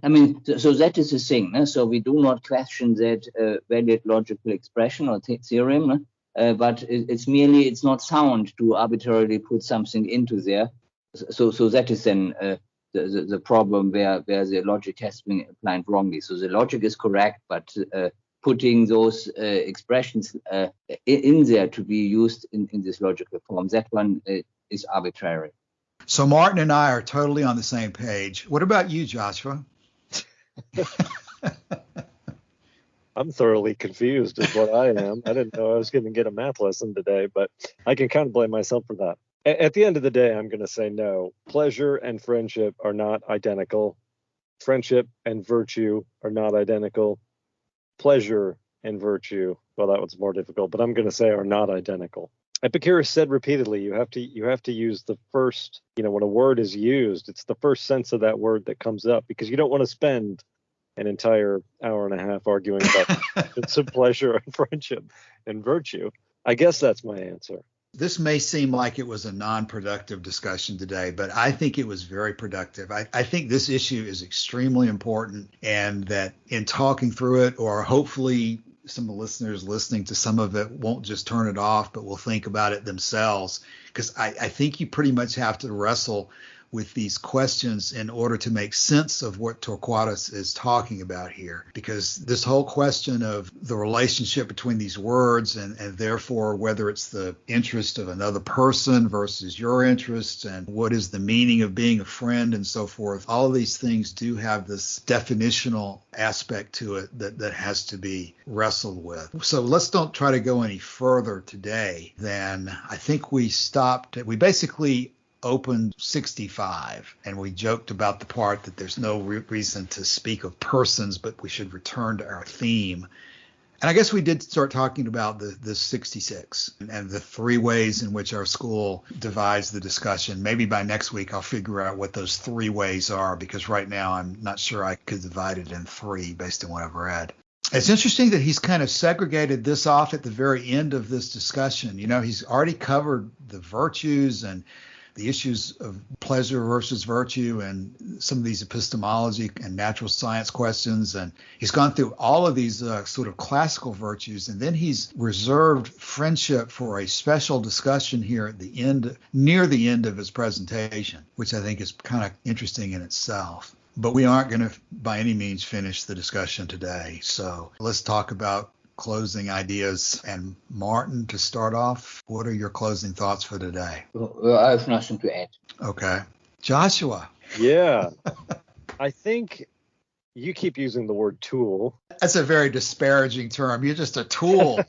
I mean, so that is the thing. No? So we do not question that valid logical expression or theorem, no? But it's not sound to arbitrarily put something into there. So that is then the problem where the logic has been applied wrongly. So the logic is correct, but putting those expressions in there to be used in this logical form. That one is arbitrary. So Martin and I are totally on the same page. What about you, Joshua? I'm thoroughly confused is what I am. I didn't know I was going to get a math lesson today, but I can kind of blame myself for that. At the end of the day, I'm going to say no. Pleasure and friendship are not identical. Friendship and virtue are not identical. Pleasure and virtue, well, that one's more difficult, but I'm going to say are not identical. Epicurus said repeatedly, you have to use the first, when a word is used, it's the first sense of that word that comes up, because you don't want to spend an entire hour and a half arguing about some pleasure and friendship and virtue. I guess that's my answer. This may seem like it was a non-productive discussion today, but I think it was very productive. I think this issue is extremely important, and that in talking through it, or hopefully some of the listeners listening to some of it won't just turn it off, but will think about it themselves, because I think you pretty much have to wrestle with these questions in order to make sense of what Torquatus is talking about here, because this whole question of the relationship between these words and therefore whether it's the interest of another person versus your interests, and what is the meaning of being a friend and so forth, all of these things do have this definitional aspect to it that has to be wrestled with. So let's don't try to go any further today than I think we stopped. We basically opened 65, and we joked about the part that there's no reason to speak of persons, but we should return to our theme. And I guess we did start talking about the 66 and the three ways in which our school divides the discussion. Maybe by next week I'll figure out what those three ways are, because right now I'm not sure I could divide it in three based on what I've read. It's interesting that he's kind of segregated this off at the very end of this discussion. He's already covered the virtues and the issues of pleasure versus virtue and some of these epistemology and natural science questions. And he's gone through all of these sort of classical virtues. And then he's reserved friendship for a special discussion here at the end, near the end of his presentation, which I think is kind of interesting in itself. But we aren't going to by any means finish the discussion today. So let's talk about closing ideas. And Martin, to start off, what are your closing thoughts for today? Well, I have nothing to add. Okay. Joshua. Yeah. I think you keep using the word tool. That's a very disparaging term. You're just a tool.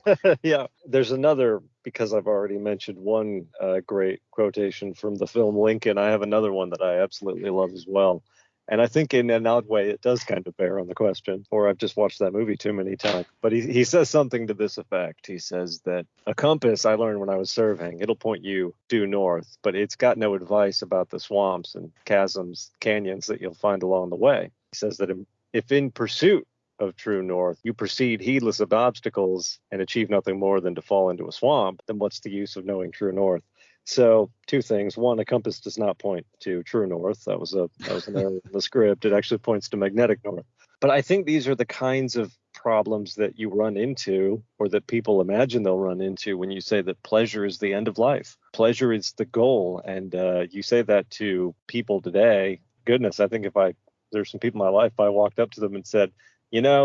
Yeah. There's another, because I've already mentioned one great quotation from the film Lincoln. I have another one that I absolutely love as well. And I think in an odd way, it does kind of bear on the question, or I've just watched that movie too many times. But he says something to this effect. He says that a compass, I learned when I was serving, it'll point you due north, but it's got no advice about the swamps and chasms, canyons that you'll find along the way. He says that if in pursuit of true north, you proceed heedless of obstacles and achieve nothing more than to fall into a swamp, then what's the use of knowing true north? So two things. One, a compass does not point to true north. That was an error in the script. It actually points to magnetic north. But I think these are the kinds of problems that you run into, or that people imagine they'll run into, when you say that pleasure is the end of life. Pleasure is the goal. And you say that to people today. Goodness, I think there's some people in my life, if I walked up to them and said,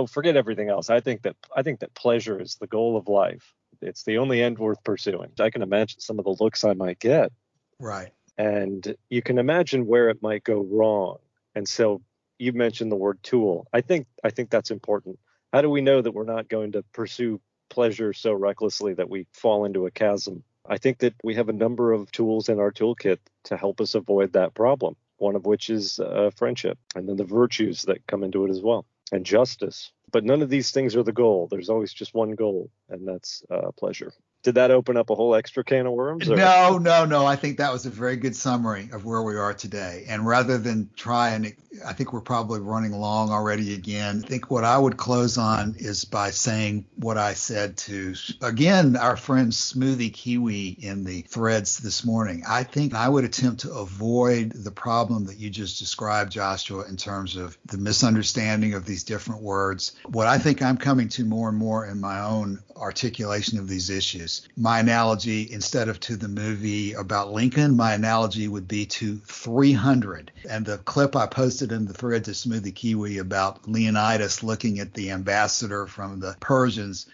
forget everything else. I think that pleasure is the goal of life. It's the only end worth pursuing. I can imagine some of the looks I might get. Right. And you can imagine where it might go wrong. And so you mentioned the word tool. I think that's important. How do we know that we're not going to pursue pleasure so recklessly that we fall into a chasm? I think that we have a number of tools in our toolkit to help us avoid that problem, one of which is friendship, and then the virtues that come into it as well, and justice. But none of these things are the goal. There's always just one goal, and that's pleasure. Did that open up a whole extra can of worms? Or? No. I think that was a very good summary of where we are today. And rather than try and, I think we're probably running long already again. I think what I would close on is by saying what I said to, again, our friend Smoothie Kiwi in the threads this morning. I think I would attempt to avoid the problem that you just described, Joshua, in terms of the misunderstanding of these different words. What I think I'm coming to more and more in my own articulation of these issues, my analogy, instead of to the movie about Lincoln, my analogy would be to 300. And the clip I posted posted in the thread to Smoothie Kiwi about Leonidas looking at the ambassador from the Persians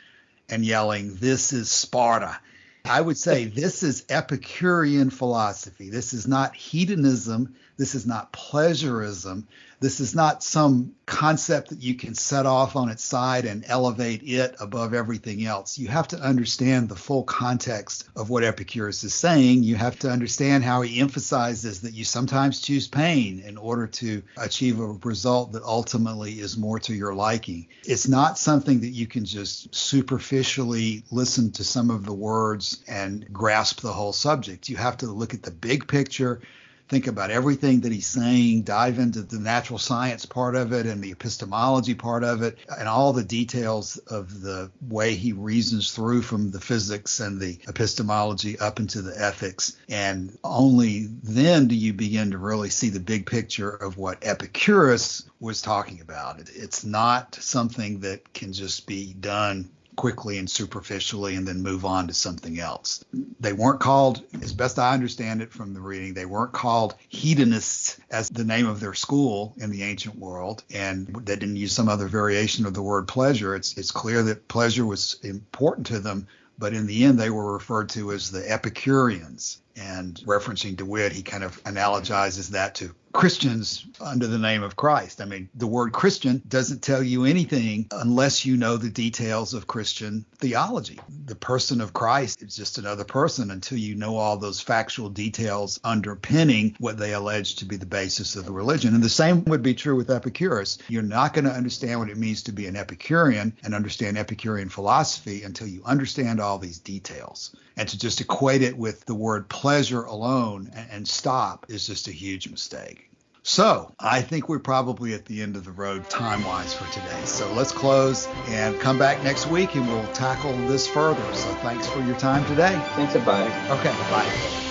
and yelling, "This is Sparta." I would say this is Epicurean philosophy. This is not hedonism. This is not pleasurism. This is not some concept that you can set off on its side and elevate it above everything else. You have to understand the full context of what Epicurus is saying. You have to understand how he emphasizes that you sometimes choose pain in order to achieve a result that ultimately is more to your liking. It's not something that you can just superficially listen to some of the words and grasp the whole subject. You have to look at the big picture, think about everything that he's saying, dive into the natural science part of it and the epistemology part of it, and all the details of the way he reasons through from the physics and the epistemology up into the ethics. And only then do you begin to really see the big picture of what Epicurus was talking about. It's not something that can just be done quickly and superficially and then move on to something else. They weren't called, as best I understand it from the reading, they weren't called hedonists as the name of their school in the ancient world, and they didn't use some other variation of the word pleasure. It's clear that pleasure was important to them, but in the end they were referred to as the Epicureans. And referencing DeWitt, he kind of analogizes that to Christians under the name of Christ. I mean, the word Christian doesn't tell you anything unless you know the details of Christian theology. The person of Christ is just another person until you know all those factual details underpinning what they allege to be the basis of the religion. And the same would be true with Epicurus. You're not going to understand what it means to be an Epicurean and understand Epicurean philosophy until you understand all these details. And to just equate it with the word pleasure alone and stop is just a huge mistake. So I think we're probably at the end of the road time-wise for today. So let's close and come back next week and we'll tackle this further. So thanks for your time today. Thanks, bye. Okay, bye.